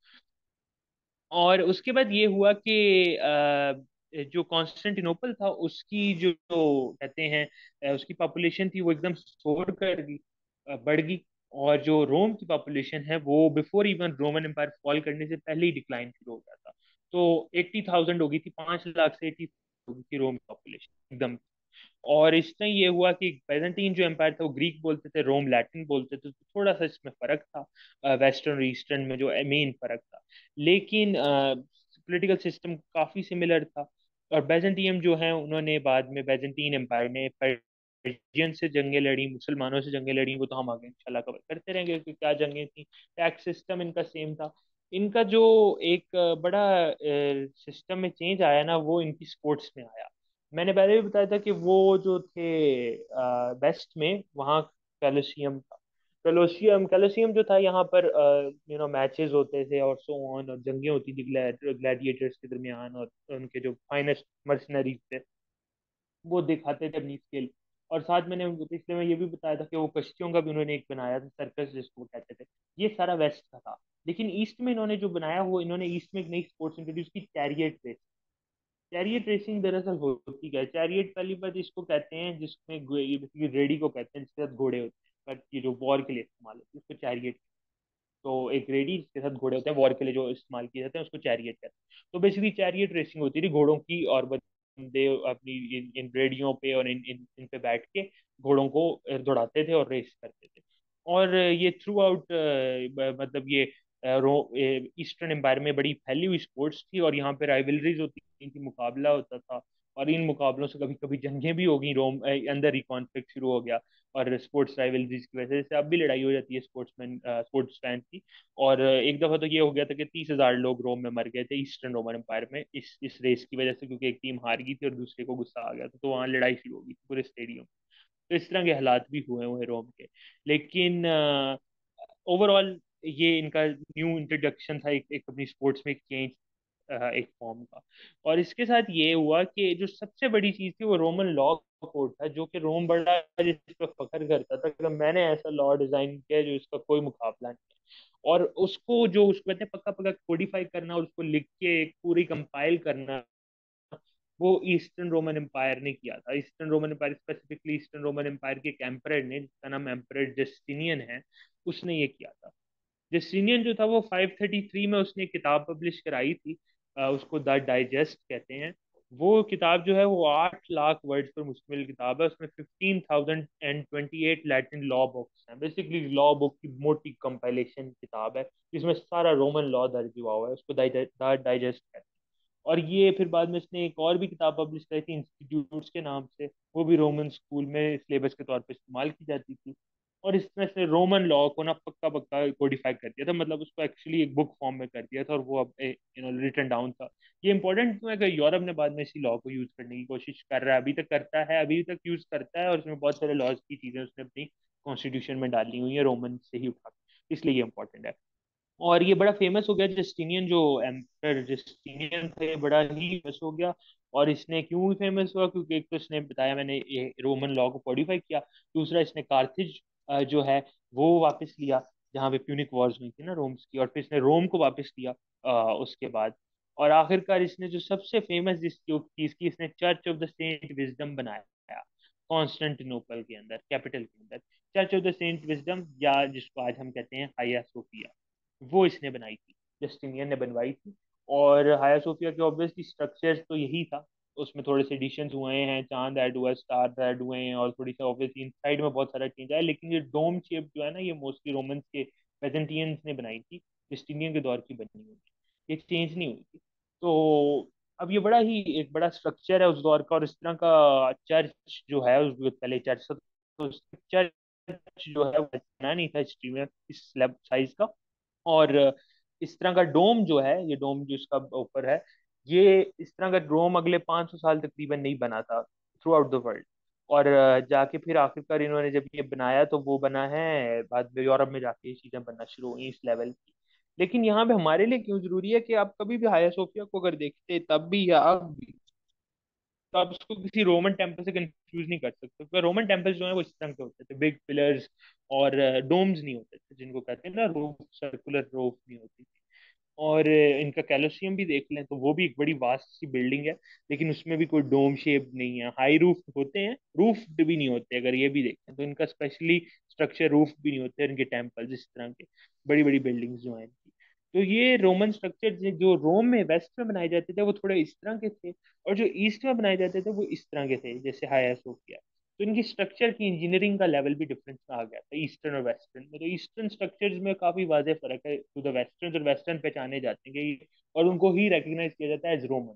और उसके बाद ये हुआ कि जो कॉन्स्टेंटिनोपल था उसकी जो कहते हैं उसकी पॉपुलेशन थी वो एकदम सोर कर गई, बढ़ गई। और जो रोम की पॉपुलेशन है वो before even Roman empire fall करने से पहले ही डिक्लाइन शुरू हो गया था। तो 80,000 हो गई थी, 5 लाख से 80 हो गई थी रोम की पॉपुलेशन एकदम। और इसमें ये हुआ कि बैजेंटीन जो एम्पायर था वो ग्रीक बोलते थे, रोम लैटिन बोलते थे, तो थोड़ा सा इसमें फर्क था, वेस्टर्न और ईस्टर्न में जो मेन फर्क था। लेकिन पॉलिटिकल सिस्टम काफी सिमिलर था। और बैजेंटियम जो है उन्होंने बाद में, बैजेंटीन एम्पायर ने पर्शियन से जंगें लड़ी, मुसलमानों से जंगें लड़ी, वो तो हम आगे इंशाल्लाह कवर करते रहेंगे कि क्या जंगें थी। टैक्स सिस्टम इनका सेम था। इनका जो एक बड़ा सिस्टम में चेंज आया ना, वो इनकी स्पोर्ट्स में आया। मैंने पहले भी बताया था कि वो जो थे वेस्ट में, वहाँ कैलोसियम था। कैलोसियम जो था यहाँ पर मैचेस होते थे और सो ऑन, और जंगें होती थी ग्लैडिएटर्स के दरमियान, और उनके जो फाइनेस्ट मर्सनरीज थे वो दिखाते थे अपनी स्किल। और साथ मैंने पिछले में ये भी बताया था कि वो कश्तियों का भी उन्होंने एक बनाया था, सर्कस जिसको वो कहते थे। ये सारा वेस्ट का था। लेकिन ईस्ट में इन्होंने जो बनाया, वो इन्होंने ईस्ट में एक नई स्पोर्ट्स इंट्रोड्यूस की, चैरियट रेस। चैरियट रेसिंग दरअसल होती क्या है? चैरियट पहली बात इसको कहते हैं जिसमें बेसिकली रेडी को कहते हैं, जिसके साथ घोड़े होते हैं, ये जो वॉर के लिए इस्तेमाल होती है उसको चैरियट। तो एक रेडी जिसके साथ घोड़े होते हैं, वॉर के लिए जो इस्तेमाल किए जाते हैं, उसको चैरियट कहते हैं। तो बेसिकली चैरियट रेसिंग होती थी घोड़ों की, और बंदे अपनी इन रेडियो पे और इन पे बैठ के घोड़ों को दौड़ाते थे और रेस करते थे। और ये थ्रू आउट, मतलब ये ईस्टर्न एम्पायर में बड़ी फैली हुई स्पोर्ट्स थी, और यहाँ पे राइवलरीज होती थी, मुकाबला होता था। और इन मुकाबलों से कभी कभी जंगें भी हो गई, रोम अंदर ही कॉन्फ्लिक्ट शुरू हो गया। और स्पोर्ट्स राइवलरीज की वजह से अब भी लड़ाई हो जाती है स्पोर्ट्स फैन की। और एक दफा तो ये हो गया था कि 30,000 लोग रोम में मर गए थे, ईस्टर्न रोमन एम्पायर में, इस रेस की वजह से, क्योंकि एक टीम हार गई थी और दूसरे को गुस्सा आ गया था, तो वहां लड़ाई शुरू हो गई थी पूरे स्टेडियम। तो इस तरह के हालात भी हुए हुए रोम के। लेकिन ओवरऑल ये इनका न्यू इंट्रोडक्शन था, एक अपनी स्पोर्ट्स में एक चेंज, एक फॉर्म का। और इसके साथ ये हुआ कि जो सबसे बड़ी चीज थी वो रोमन लॉ कोड था, जो कि रोम बड़ा जिस पर फख्र करता था कि मैंने ऐसा लॉ डिजाइन किया है जो इसका कोई मुकाबला नहीं है। और उसको जो उसको कहते हैं पक्का पक्का कोडिफाई करना और उसको लिख के एक पूरी कंपाइल करना, वो ईस्टर्न रोमन एम्पायर ने किया था। Eastern Roman empire, specifically eastern Roman empire के एक एम्परर ने, जिसका नाम एम्परर जस्टिनियन है, उसने ये किया था। जस्टिनियन जो था वो 533 में उसने एक किताब पब्लिश कराई थी, उसको द डाइजेस्ट कहते हैं। वो किताब जो है वो 8 लाख वर्ड्स पर मुश्तमिल किताब है। उसमें 15,028 लैटिन लॉ बुक्स हैं। बेसिकली लॉ बुक की मोटी कंपाइलेशन किताब है, जिसमें सारा रोमन लॉ दर्ज हुआ हुआ है। उसको द डाइजेस्ट कहते हैं। और ये फिर बाद में इसने एक और भी किताब पब्लिश करी थी इंस्टीट्यूट्स के नाम से, वो भी रोमन स्कूल में सिलेबस के तौर पर इस्तेमाल की जाती थी। और इसमें से रोमन लॉ को ना पक्का पक्का कोडिफाई कर दिया था, मतलब उसको एक्चुअली एक बुक फॉर्म में कर दिया था, और वो अब रिटन डाउन था। ये इंपॉर्टेंट क्यों है कि यूरोप ने बाद में इसी लॉ को यूज करने की कोशिश कर रहा है, अभी तक करता है, अभी तक यूज करता है, और उसमें बहुत सारे लॉज की चीजें उसने अपनी कॉन्स्टिट्यूशन में डाली हुई है रोमन से ही उठा के। इसलिए ये इंपॉर्टेंट है। और ये बड़ा फेमस हो गया, जस्टिनियन जो एम्पर जस्टिनियन थे, ये बड़ा ही फेमस हो गया। और इसने क्यों फेमस हुआ? क्योंकि एक तो इसने बताया मैंने, ये रोमन लॉ को मॉडिफाई किया। दूसरा, इसने कार्थिज जो है वो वापस लिया, जहाँ पे प्यूनिक वॉर्स हुई थी ना रोम्स की, और फिर इसने रोम को वापस लिया उसके बाद। और आखिरकार इसने जो सबसे फेमस जिस जो चीज की, इसने church of the saint wisdom बनाया कॉन्स्टेंटिनोपल के अंदर, कैपिटल के अंदर। Church of the saint wisdom, या जिसको आज हम कहते हैं हाया सोफिया, वो इसने बनाई थी, जस्टिनियन ने बनवाई थी। और हाया सोफिया के ऑब्वियसली स्ट्रक्चर्स तो यही था। उसमें थोड़े से एडिशंस हुए हैं, चांद ऐड हुआ है, स्टार ऐड हुए हैं, और थोड़ी सी ऑब्वियसली इनसाइड में बहुत सारा चेंज आया। लेकिन ये डोम शेप जो है ना, ये मोस्टली रोमन्स के पेजेंटियंस ने बनाई थी, जस्टिनियन के दौर की बनी हुई थी, ये चेंज नहीं हुई थी। तो अब ये बड़ा ही एक बड़ा स्ट्रक्चर है उस दौर का। और इस तरह का चर्च जो है, उस पहले चर्च, तो चर्च जो है वो बना नहीं था हिस्ट्री में इस स्लैब साइज का। और इस तरह का डोम जो है, ये डोम जो इसका ऊपर है, ये इस तरह का डोम अगले 500 साल तकरीबन नहीं बना था थ्रू आउट द वर्ल्ड। और जाके फिर आखिरकार इन्होंने जब ये बनाया, तो वो बना है बाद में यूरोप में जाके ये चीजें बनना शुरू हुई इस लेवल की। लेकिन यहाँ पे हमारे लिए क्यों जरूरी है कि आप कभी भी हाया सोफिया को अगर देखते तब भी या अब भी, तो आप उसको किसी रोमन टेम्पल से कंफ्यूज नहीं कर सकते, क्योंकि रोमन टेम्पल्स जो है वो इस तरह के होते थे, बिग पिलर्स और डोम्स नहीं होते थे, जिनको कहते हैं ना रूफ, सर्कुलर रूफ नहीं होती थी। और इनका कैलोसियम भी देख लें तो वो भी एक बड़ी वास्ट सी बिल्डिंग है, लेकिन उसमें भी कोई डोम शेप नहीं है। हाई रूफ होते हैं, रूफ भी नहीं होते, अगर ये भी देखें तो इनका स्पेशली स्ट्रक्चर रूफ भी नहीं होते इनके टेम्पल, इस तरह के बड़ी बड़ी बिल्डिंग्स जो हैं इनकी। तो ये रोमन स्ट्रक्चर जो रोम में वेस्ट में बनाए जाते थे वो थोड़े इस तरह के थे, और जो ईस्ट में बनाए जाते थे वो इस तरह के थे, जैसे हाया सोफिया। तो इनकी स्ट्रक्चर की इंजीनियरिंग का लेवल भी डिफरेंस में आ गया था ईस्टर्न और वेस्टर्न में। तो ईस्टर्न स्ट्रक्चर्स में काफी वाज़ेह फर्क है टू द वेस्टर्न, और वेस्टर्न पहचाने जाते हैं और उनको ही रिकग्नाइज किया जाता है एज रोमन।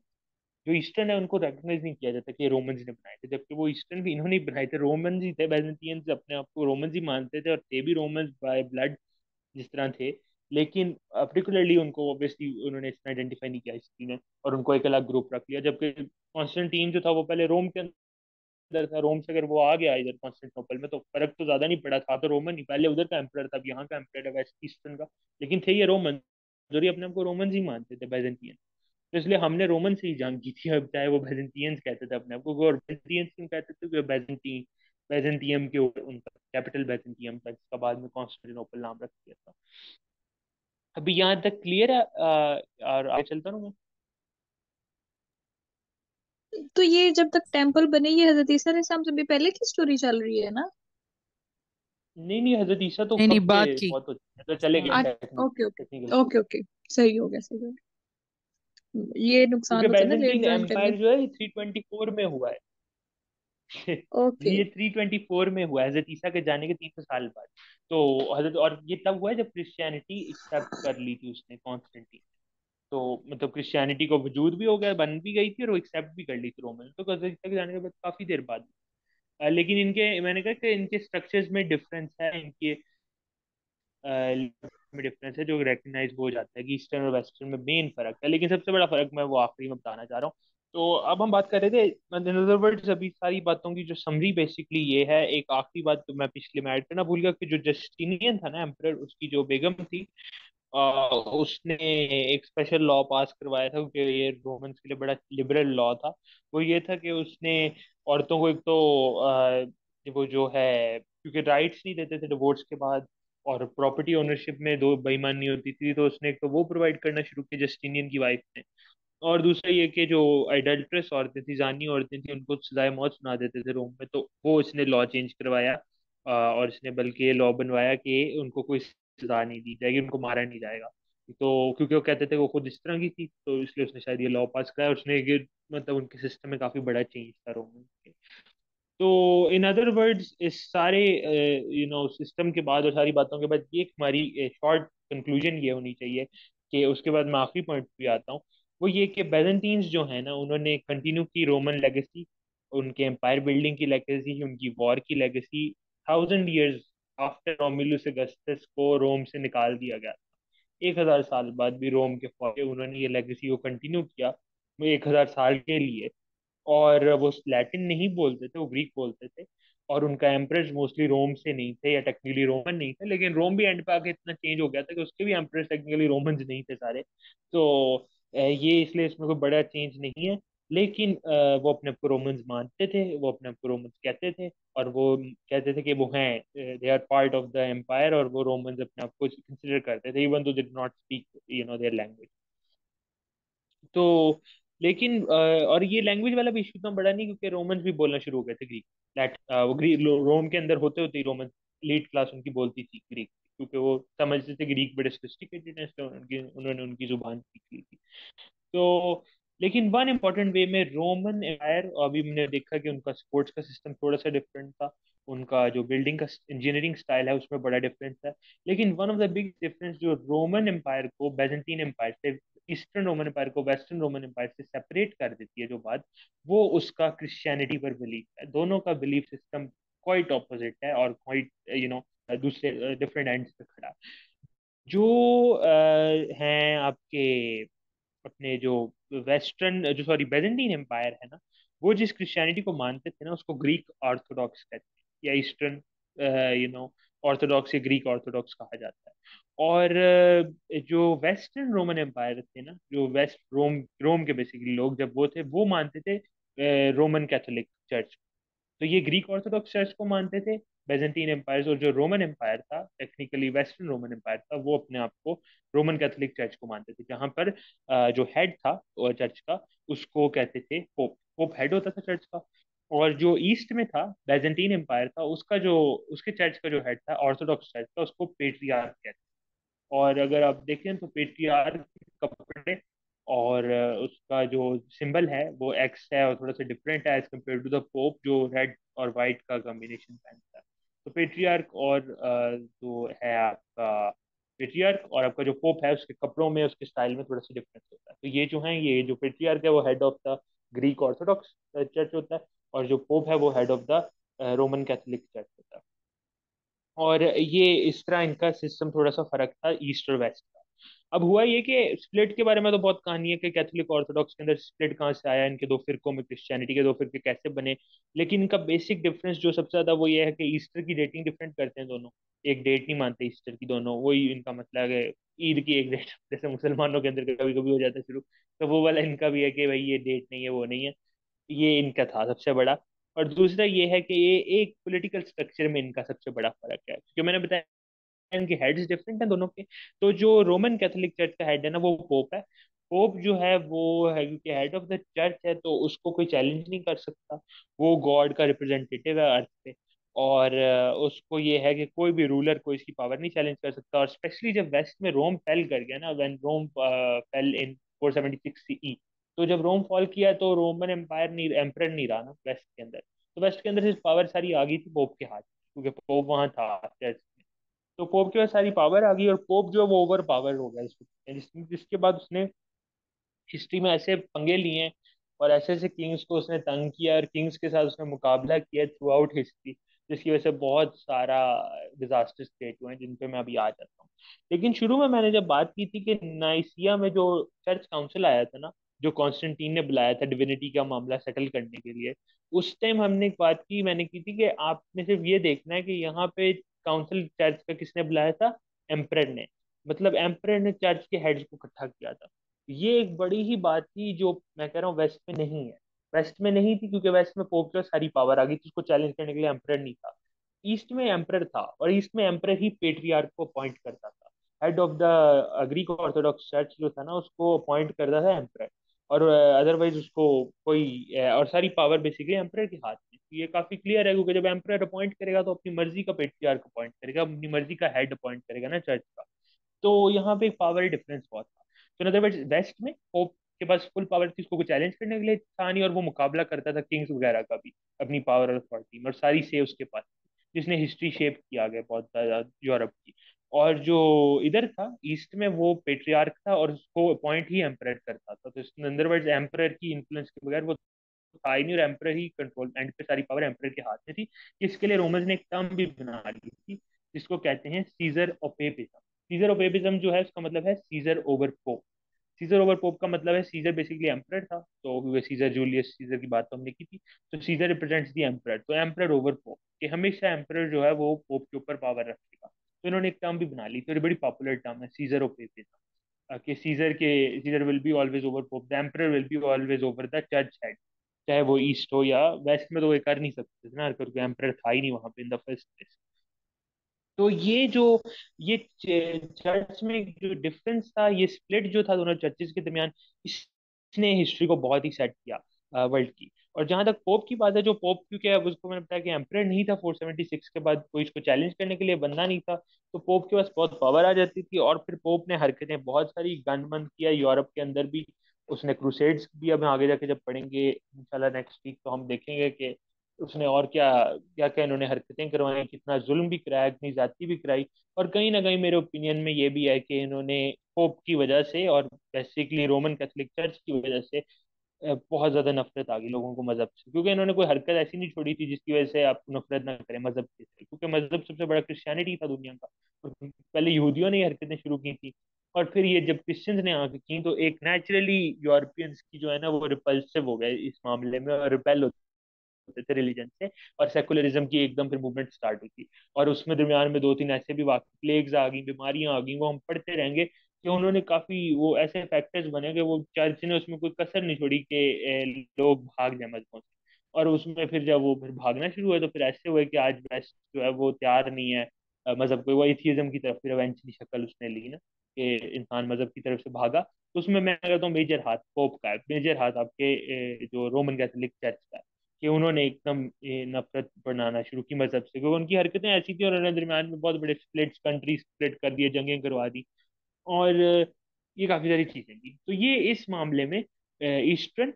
जो ईस्टर्न है उनको रिकग्नाइज नहीं किया जाता कि ये रोमन्स ने बनाए थे, जबकि वो ईस्टर्न भी इन्होंने ही बनाए थे, रोमन्स ही थे। बैजेंटियंस अपने आप को रोमन्स ही मानते थे, और थे भी रोमन्स बाय ब्लड जिस तरह थे। लेकिन पर्टिकुलरली उनको ऑब्वियसली उन्होंने इसमें आइडेंटिफाई नहीं किया हिस्ट्री में, और उनको एक अलग ग्रुप रख लिया। जबकि कॉन्स्टेंटीन जो था वो पहले रोम के अंदर था, रोम से अगर वो आ गया इधर कॉन्स्टेंटिनोपल में तो फर्क तो ज्यादा नहीं पड़ा, था तो रोमन ही, पहले उधर का एम्परर था, अब यहाँ का एम्परर है वेस्ट ईस्टर्न का। लेकिन थे ये रोमन, जो ये अपने आप को रोमन ही मानते थे, बैजेंटियन। तो इसलिए हमने रोमन से ही जंग की थी, अब चाहे वो बैजेंटियंस कहते थे अपने आप को, और बैजेंटियंस क्यों कहते थे? क्योंकि बैजेंटी बैजेंटियम के ऊपर उनका कैपिटल बैजेंटियम था, जिसका बाद में कॉन्स्टेंटिनोपल नाम रख दिया था। अभी यहाँ तक क्लियर है? और आगे चलता रहूँ मैं? तो ये जब तक टेम्पल बने, ये हजरत ईसा अलैहिस्सलाम से भी पहले की स्टोरी चल रही है ना? नहीं नहीं, हजरत ईसा तो नहीं नहीं, कब के बात की। बहुत हो चुके हैं, तो चले गए आज okay okay technical. Okay okay, सही हो गया, सही हो गया। ये नुकसान क्योंकि होता है ना लेट बैजेंटीन ज्वाइन करने। एम्पायर जो है ये 324 में हुआ है। ओके। ये 324 में हुआ है, हजरत ईसा के जाने के 300 साल बाद। तो हजरत, और ये तब हुआ है जब क्रिश्चियनिटी एक्सेप्ट कर ली थी उसने, कॉन्स्टेंटीन। तो मतलब क्रिश्चियनिटी को वजूद भी हो गया, बन भी गई थी, और वो एक्सेप्ट भी कर ली थी रोमन, तो हजरत ईसा के जाने के बाद काफी देर बाद। लेकिन इनके, मैंने कहा कि इनके स्ट्रक्चर्स में डिफरेंस है, इनके में डिफरेंस है, जो रिकग्नाइज हो जाता है कि ईस्टर्न और वेस्टर्न में मेन फर्क है। लेकिन सबसे बड़ा फर्क मैं वो आखिरी में बताना चाह रहा हूँ। तो अब हम बात कर रहे थे, इन अदर वर्ड्स अभी सारी बातों की जो समरी बेसिकली ये है। एक आखिरी बात तो मैं पिछले में ऐड करना भूल गया, कि जो जस्टिनियन था ना एम्परर, उसकी जो बेगम थी, उसने एक स्पेशल लॉ पास करवाया था, क्योंकि ये रोमन्स के लिए बड़ा लिबरल लॉ था। वो ये था कि उसने औरतों को एक तो वो जो है, क्योंकि राइट्स नहीं देते थे डिवोर्स के बाद, और प्रॉपर्टी ओनरशिप में दो बेईमानी होती थी, तो उसने एक तो वो प्रोवाइड करना शुरू किया जस्टिनियन की वाइफ ने। और दूसरा ये कि जो अडल्ट्रेस औरतें थी, जानी औरतें थी, उनको सजाए मौत सुना देते थे रोम में, तो वो इसने लॉ चेंज करवाया। और इसने बल्कि ये लॉ बनवाया कि उनको कोई सजा नहीं दी जाएगी, उनको मारा नहीं जाएगा। तो क्योंकि वो कहते थे वो खुद इस तरह की थी, तो इसलिए उसने शायद ये लॉ पास कराया। उसने ये मतलब उनके सिस्टम में काफी बड़ा चेंज था रोम में। तो इन अदर वर्ड्स, इस सारे सिस्टम के बाद और सारी बातों के बाद ये एक हमारी शॉर्ट कंक्लूजन ये होनी चाहिए कि उसके बाद मैं आखिरी पॉइंट पे आता हूँ। वो ये कि बैजेंटीन्स जो है ना, उन्होंने कंटिन्यू की रोमन लेगेसी, उनके एम्पायर बिल्डिंग की लेगेसी, उनकी वॉर की legacy. 1000 years after Romulus Augustus को रोम से निकाल दिया गया। 1000 साल बाद भी रोम के फौज उन्होंने ये लेगेसी को कंटिन्यू किया, वो 1000 साल के लिए। और वो लैटिन नहीं बोलते थे, वो ग्रीक बोलते थे। और उनका एम्प्रेस मोस्टली रोम से नहीं थे, या टेक्निकली रोमन नहीं थे, लेकिन रोम भी एंड पे आके इतना चेंज हो गया था कि उसके भी एम्प्रेस टेक्निकली रोमन्स नहीं थे सारे। तो ये इसलिए इसमें कोई बड़ा चेंज नहीं है। लेकिन वो अपने आप को रोमन्स मानते थे, वो अपने आप को रोमन्स कहते थे। और वो कहते थे कि वो हैं, they are part of the empire, और वो रोमन्स अपने आप को कंसिडर करते थे, even though they did not speak their language. तो लेकिन और ये लैंग्वेज वाला भी इशू इतना बड़ा नहीं, क्योंकि रोमन्स भी बोलना शुरू हो गए थे ग्रीक। वो ग्रीक रोम के अंदर होते होते ही रोमन एलीट क्लास उनकी बोलती थी ग्रीक, क्योंकि वो समझते थे ग्रीक बड़े सोफिस्टिकेटेड हैं, इसलिए उन्होंने उनकी जुबान सीख ली थी। तो लेकिन वन इम्पॉर्टेंट वे में रोमन एम्पायर, अभी हमने देखा कि उनका स्पोर्ट्स का सिस्टम थोड़ा सा डिफरेंट था, उनका जो बिल्डिंग का इंजीनियरिंग स्टाइल है उसमें बड़ा डिफरेंस है। लेकिन one of the big difference जो रोमन एम्पायर को बैजेंटीन एम्पायर से, ईस्टर्न रोमन एम्पायर को वेस्टर्न रोमन एम्पायर से सेपरेट कर देती है जो बात, वो उसका क्रिश्चियनिटी पर बिलीफ है। दोनों का बिलीफ सिस्टम क्वाइट ऑपोजिट है, और क्वाइट दूसरे डिफरेंट एंड्स पे खड़ा है। जो हैं आपके अपने जो वेस्टर्न जो सॉरी बैजेंटीन एम्पायर है ना, वो जिस क्रिश्चियनिटी को मानते थे ना, उसको ग्रीक ऑर्थोडॉक्स कहते हैं, या ईस्टर्न ऑर्थोडॉक्स या ग्रीक ऑर्थोडॉक्स कहा जाता है। और जो वेस्टर्न रोमन एम्पायर थे ना, जो वेस्ट रोम रोम के बेसिकली लोग जब वो थे, वो मानते थे रोमन कैथोलिक चर्च। तो ये ग्रीक ऑर्थोडॉक्स चर्च को मानते थे बेजेंटीन एम्पायर, और जो रोमन एम्पायर था, टेक्निकली वेस्टर्न रोमन एम्पायर था, वो अपने आप को रोमन कैथोलिक चर्च को मानते थे, जहां पर जो हेड था चर्च का, उसको कहते थे पोप। पोप हेड होता था चर्च का। और जो ईस्ट में था, बेजेंटीन एम्पायर था, उसका जो उसके चर्च का जो हेड था, ऑर्थोडॉक्स चर्च का, उसको पेट्रियार्क कहते। और अगर आप देखें तो पेट्रियार्क के कपड़े और उसका जो सिंबल है वो एक्स है, और थोड़ा सा डिफरेंट है as compare to the pope, जो रेड और वाइट का कॉम्बिनेशन पहनता है। तो पेट्रियार्क और जो है आपका पेट्रियार्क और आपका जो पोप है, उसके कपड़ों में, उसके स्टाइल में थोड़ा सा डिफरेंस होता है। तो ये जो है, ये जो पेट्रियार्क है वो head of the Greek Orthodox church होता है, और जो पोप है वो head of the Roman Catholic church होता है। और ये इस तरह इनका सिस्टम थोड़ा सा फर्क था ईस्ट और वेस्ट का। अब हुआ ये कि स्प्लिट के बारे में तो बहुत कहानी है कि कैथोलिक ऑर्थोडॉक्स के अंदर स्प्लिट कहाँ से आया, इनके दो फिरकों में क्रिश्चियनिटी के दो फिरके कैसे बने। लेकिन इनका बेसिक डिफरेंस जो सबसे ज्यादा वो ये है कि ईस्टर की डेटिंग डिफरेंट करते हैं दोनों। एक डेट नहीं मानते ईस्टर की दोनों, वही इनका मतलब है ईद की एक डेट, जैसे मुसलमानों के अंदर कभी कभी हो जाता है शुरू, तो वो वाला इनका भी है कि भाई ये डेट नहीं है, वो नहीं है। ये इनका था सबसे बड़ा। और दूसरा ये है कि ये एक पॉलिटिकल स्ट्रक्चर में इनका सबसे बड़ा फर्क है, जो मैंने बताया इनके हेड्स डिफरेंट हैं दोनों के। तो जो रोमन कैथोलिक चर्च का हेड है ना, वो पोप है। पोप जो है वो है, क्योंकि हेड ऑफ द चर्च है, तो उसको कोई चैलेंज नहीं कर सकता। वो गॉड का रिप्रेजेंटेटिव है अर्थ पे। और उसको ये है कि कोई भी रूलर कोई इसकी पावर नहीं चैलेंज कर सकता। और स्पेशली जब वेस्ट में रोम फेल कर गया ना, when Rome fell in 476 CE, तो जब रोम फॉल किया तो रोमन एम्पायर नहीं, एम्परर नहीं रहा ना वेस्ट के अंदर। तो वेस्ट के अंदर सिर्फ पावर सारी आ गई थी पोप के हाथ, क्योंकि पोप वहां था चर्च। तो पोप के पास सारी पावर आ गई, और पोप जो है वो ओवर पावर हो गया जिसके बाद उसने हिस्ट्री में ऐसे पंगे लिए हैं, और ऐसे ऐसे किंग्स को उसने तंग किया, और किंग्स के साथ उसने मुकाबला किया थ्रू आउट हिस्ट्री, जिसकी वजह से बहुत सारा डिजास्टर्स क्रिएट हुए हैं, जिन पे मैं अभी आ जाता हूँ। लेकिन शुरू में मैंने जब बात की थी कि नाइसिया में जो चर्च काउंसिल आया था ना, जो कॉन्स्टेंटीन ने बुलाया था डिविनिटी का मामला सेटल करने के लिए, उस टाइम हमने एक बात की, मैंने की थी कि आपने सिर्फ ये देखना है कि यहाँ पे काउंसिल चर्च का किसने बुलाया था, एम्परर ने। मतलब एम्परर ने चर्च के हेड्स को इकट्ठा किया था। ये एक बड़ी ही बात थी, जो मैं कह रहा हूँ वेस्ट में नहीं है। वेस्ट में नहीं थी क्योंकि वेस्ट में पोप के पास सारी पावर आ गई थी, उसको चैलेंज करने के लिए एम्परर नहीं था। ईस्ट में एम्परर था, और ईस्ट में एम्परर ही पेट्रियार्क को अपॉइंट करता था। Head of the Greek Orthodox church जो था ना, उसको अपॉइंट करता था एम्परर। और अदरवाइज उसको कोई और सारी पावर बेसिकली एम्परर के हाथ में। तो ये काफी क्लियर है, क्योंकि जब एम्परर अपॉइंट करेगा तो अपनी मर्जी का पेट्रियार्क अपॉइंट करेगा, अपनी मर्जी का हेड अपॉइंट करेगा ना चर्च का। तो यहाँ पे पावर डिफरेंस बहुत था। तो इन अदर वर्ड्स वेस्ट में पोप के पास फुल पावर थी, उसको कोई चैलेंज करने के लिए था नहीं, और वो मुकाबला करता था किंग्स वगैरह का भी अपनी पावर और अथॉरिटी में, और सारी से उसके पास थी, जिसने हिस्ट्री शेप किया गया बहुत ज्यादा यूरोप की। और जो इधर था ईस्ट में, वो पेट्रियार्क था और उसको अपॉइंट ही एम्परर करता था। तो इन अदर वर्ड्स एम्परर की इन्फ्लुएंस के बगैर वो था ही नहीं, और एम्परर ही कंट्रोल, एंड पे सारी पावर एम्परर के हाथ में थी। इसके लिए रोमन्स ने एक टर्म भी बना ली थी, जिसको कहते हैं सीजर ओपेपिज्म। सीजर ओपेपिज्म जो है उसका मतलब है Caesar over pope. Caesar over pope का मतलब है, सीजर बेसिकली एम्परर था, तो हुए सीजर जूलियस सीजर की बात तो हमने की थी। तो सीजर रिप्रेजेंट्स दी एम्परर, तो एम्परर ओवर पोप, कि हमेशा एम्परर जो है वो पोप के ऊपर पावर रखेगा। तो इन्होंने एक टर्म भी बना ली थी, और ये बड़ी पॉपुलर टर्म है सीजर ओपेपिज्म, कि Caesar will be always over pope, the emperor will be always over the church head, चाहे वो ईस्ट हो या वेस्ट में। तो वो कर नहीं सकते थे ना, क्योंकि एम्परर था ही नहीं वहां पे इन द फर्स्ट प्लेस। तो ये चर्च में जो डिफरेंस था, ये स्प्लिट जो था दोनों चर्चेस के दरमियान, इसने हिस्ट्री को बहुत ही सेट किया वर्ल्ड की। और जहां तक पोप की बात है, जो पोप, क्योंकि अब उसको मैंने बताया कि एम्परर नहीं था 476 के बाद, कोई इसको चैलेंज करने के लिए बंदा नहीं था, तो पोप के पास बहुत पावर आ जाती थी। और फिर पोप ने हरकतें बहुत सारी गन मन किया यूरोप के अंदर भी। उसने क्रूसेड्स भी, अब आगे जाके जब पढ़ेंगे इंशाल्लाह नेक्स्ट वीक, तो हम देखेंगे कि उसने और क्या क्या क्या इन्होंने हरकतें करवाई, कितना जुल्म भी कराया, कितनी ज्यादती भी कराई। और कहीं ना कहीं मेरे ओपिनियन में ये भी है कि इन्होंने पोप की वजह से और बेसिकली रोमन कैथोलिक चर्च की वजह से बहुत ज्यादा नफरत आ गई लोगों को मजहब से, क्योंकि इन्होंने कोई हरकत ऐसी नहीं छोड़ी थी जिसकी वजह से आप नफरत ना करें मजहब से, क्योंकि मजहब सबसे बड़ा क्रिश्चियनिटी था दुनिया का। और पहले यहूदियों ने ये हरकतें शुरू की थी, और फिर ये जब क्रिश्चियंस ने आके की, तो एक नेचुरली यूरोपियंस की जो है ना वो रिपल्सिव हो गए इस मामले में, और रिपेल होते थे रिलीजन से। और सेकुलरिज्म की एकदम फिर मूवमेंट स्टार्ट हुई थी। और उसमें दरमियान में दो तीन ऐसे भी वाकई प्लेग्स आ गई, बीमारियां आ गई, वो हम पढ़ते रहेंगे कि उन्होंने काफी वो ऐसे फैक्टर्स बने कि वो चर्च ने उसमें कोई कसर नहीं छोड़ी कि लोग भाग जाए मजहबों से। और उसमें फिर जब वो फिर भागना शुरू हुआ, तो फिर ऐसे हुए कि आज वेस्ट जो है वो तैयार नहीं है मजहब को, वो एथियज्म की तरफ फिर इवेंचुअली शक्ल उसने ली ना, कि इंसान मजहब की तरफ से भागा। तो उसमें मैं कहता हूँ मेजर हाथ पोप का है, मेजर हाथ आपके जो रोमन कैथोलिक चर्च का है, कि उन्होंने एकदम ये नफरत बनाना शुरू की मजहब से, क्योंकि उनकी हरकतें ऐसी थी, और उन्होंने दरमियान में बहुत बड़े स्प्लिट्स, कंट्री स्प्लिट कर दिए, जंगें करवा दी। और ये काफी सारी चीजें थी। तो ये इस मामले में ईस्टर्न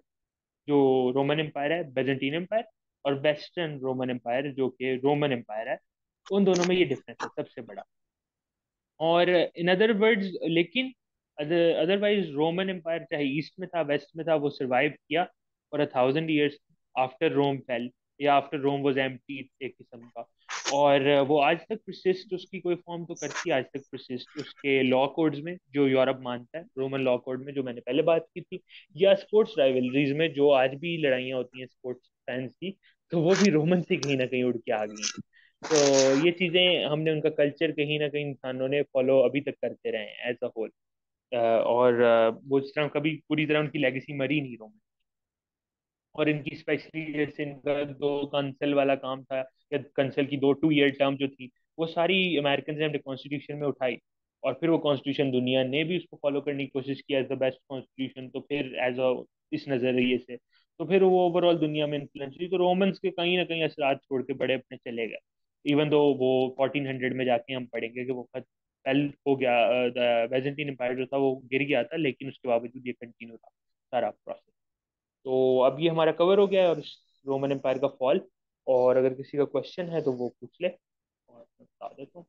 जो रोमन एम्पायर है, बेजेंटीन एम्पायर, और वेस्टर्न रोमन एम्पायर जो कि रोमन एम्पायर है, उन दोनों में ये डिफरेंस है सबसे बड़ा। और इन अदर वर्ड्स, लेकिन अदरवाइज रोमन एम्पायर चाहे ईस्ट में था वेस्ट में था, वो सरवाइव किया for 1000 years after Rome fell, या आफ्टर रोम वाज एम्प्टी एक किस्म का। और वो आज तक प्रसिस्ट, उसकी कोई फॉर्म तो करती है आज तक प्रसिस्ट उसके लॉ कोड्स में, जो यूरोप मानता है रोमन लॉ कोड में, जो मैंने पहले बात की थी, या स्पोर्ट्स राइवलरीज में, जो आज भी लड़ाइयाँ होती हैं स्पोर्ट्स फैंस की, तो वो भी रोमन से कहीं ना कहीं उड़ के आ गई हैं। तो ये चीजें हमने, उनका कल्चर कहीं ना कहीं इंसानों ने फॉलो अभी तक करते रहे हैं एज अ होल। और वो इस तरह कभी पूरी तरह उनकी लेगेसी मरी नहीं रोम। और इनकी स्पेशली जैसे इनका दो कंसल वाला काम था, या कंसल की दो 2 ईयर टर्म जो थी, वो सारी अमेरिकन ने अपने कॉन्स्टिट्यूशन में उठाई। और फिर वो कॉन्स्टिट्यूशन दुनिया ने भी उसको फॉलो करने की कोशिश की एज द बेस्ट कॉन्स्टिट्यूशन, तो फिर एज अ इस नजरिए से, तो फिर वो ओवरऑल दुनिया में इन्फ्लुएंस हुई। तो रोमन्स के कहीं ना कहीं असरात छोड़ के बड़े अपने चले गए। इवन दो वो 1400 में जाके हम पढ़ेंगे कि वो खत फेल हो गया, द बेजेंटीन एम्पायर जो था वो गिर गया था, लेकिन उसके बावजूद ये कंटिन्यू था सारा प्रोसेस। तो अब ये हमारा कवर हो गया है, और रोमन एम्पायर का फॉल। और अगर किसी का क्वेश्चन है तो वो पूछ ले, और मैं बता देता हूँ।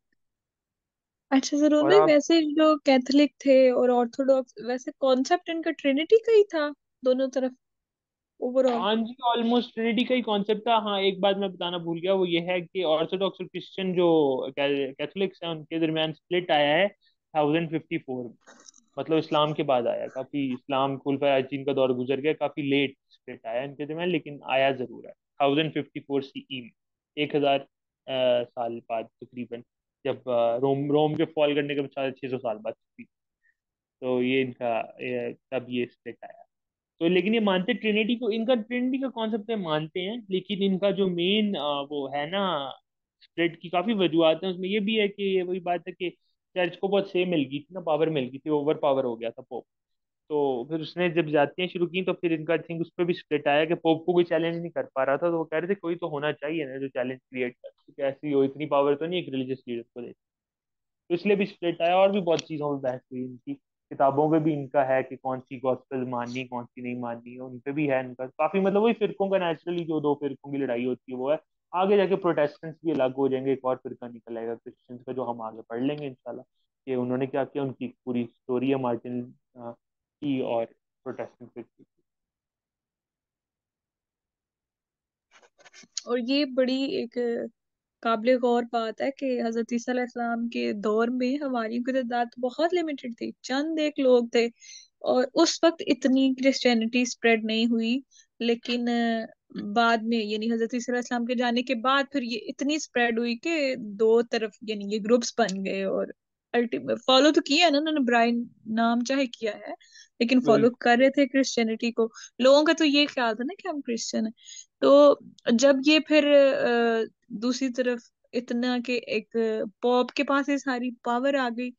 अच्छा जरूर और भाई, आप, वैसे जो कैथोलिक थे और ऑर्थोडॉक्स, वैसे कॉन्सेप्ट इनका ट्रिनिटी का ही था दोनों तरफ ओवरऑल। हाँ जी, ऑलमोस्ट ट्रिनिटी का ही कॉन्सेप्ट था। हाँ, एक बात मैं बताना भूल गया, वो ये है कि ऑर्थोडॉक्स और क्रिश्चियन जो कैथोलिक्स हैं, उनके दरमियान स्प्लिट आया है 1054 में। मतलब इस्लाम के बाद आया, काफी इस्लाम खुलफा चीन का दौर गुजर गया, काफी लेट स्प्लिट आया इनके दरमियान, लेकिन आया जरूर है 1054 CE में, 1000 साल बाद तकरीबन, जब रोम रोम के फॉल करने के 600 साल बाद। तो ये इनका तब ये स्प्लिट आया। तो लेकिन ये मानते ट्रिनिटी को, इनका ट्रिनिटी का कॉन्सेप्ट है मानते हैं, लेकिन इनका जो मेन वो है ना स्प्लिट की काफी वजूहत है। उसमें ये भी है कि ये वही बात है कि चर्च को बहुत से मिल गई थी ना, पावर मिल गई थी, ओवर पावर हो गया था पोप। तो फिर उसने जब जातियां शुरू की तो फिर इनका आई थिंक उस पर भी स्प्लिट आया कि पोप को कोई चैलेंज नहीं कर पा रहा था, तो वो कह रहे थे कोई तो होना चाहिए ना जो चैलेंज क्रिएट कर, क्योंकि ऐसी हो इतनी पावर तो नहीं एक रिलीजियस लीडर को दे। तो इसलिए भी स्प्लिट आया, और भी बहुत चीजों में बहस हुई इनकी। किताबों पे भी इनका है कि कौन सी गॉस्पेल माननी कौन सी नहीं माननी है, उन पे भी है इनका काफी, मतलब वही फिरकों का नेचुरली जो दो फिरकों की लड़ाई होती है वो है। आगे जाके प्रोटेस्टेंट्स भी अलग हो जाएंगे, एक और फिरका निकल आएगा क्रिश्चियंस का, जो हम आगे पढ़ लेंगे इंशाल्लाह कि उन्होंने क्या किया, उनकी पूरी स्टोरी है मार्टिन की और प्रोटेस्टेंट की। और ये बड़ी एक काबिल गौर बात है कि हजरत ईसा अलैहिस्सलाम के दौर में हमारी की तादाद बहुत लिमिटेड थी, चंद एक लोग थे। और उस वक्त इतनी क्रिश्चियनिटी स्प्रेड नहीं हुई। लेकिन बाद में यानी हजरत ईसा अलैहिस्सलाम के जाने के बाद फिर ये इतनी स्प्रेड हुई कि दो तरफ यानी ये ग्रुप्स बन गए। और अल्टीमेट फॉलो तो किया है ना उन्होंने, ब्राइन नाम चाहे किया है, लेकिन फॉलो बिल्कुल कर रहे थे क्रिश्चियनिटी को। लोगों का तो ये ख्याल था ना कि हम क्रिश्चियन हैं। तो जब ये फिर दूसरी तरफ इतना कि एक पॉप के पास ये सारी पावर आ गई,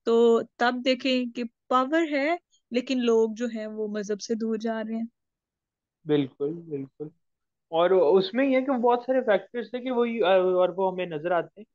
तो तब देखें कि पावर है लेकिन लोग जो हैं वो मजहब से दूर जा रहे हैं। बिल्कुल बिल्कुल। और उसमें ये है कि बहुत सारे फैक्टर्स है कि वही और वो हमें नजर आते हैं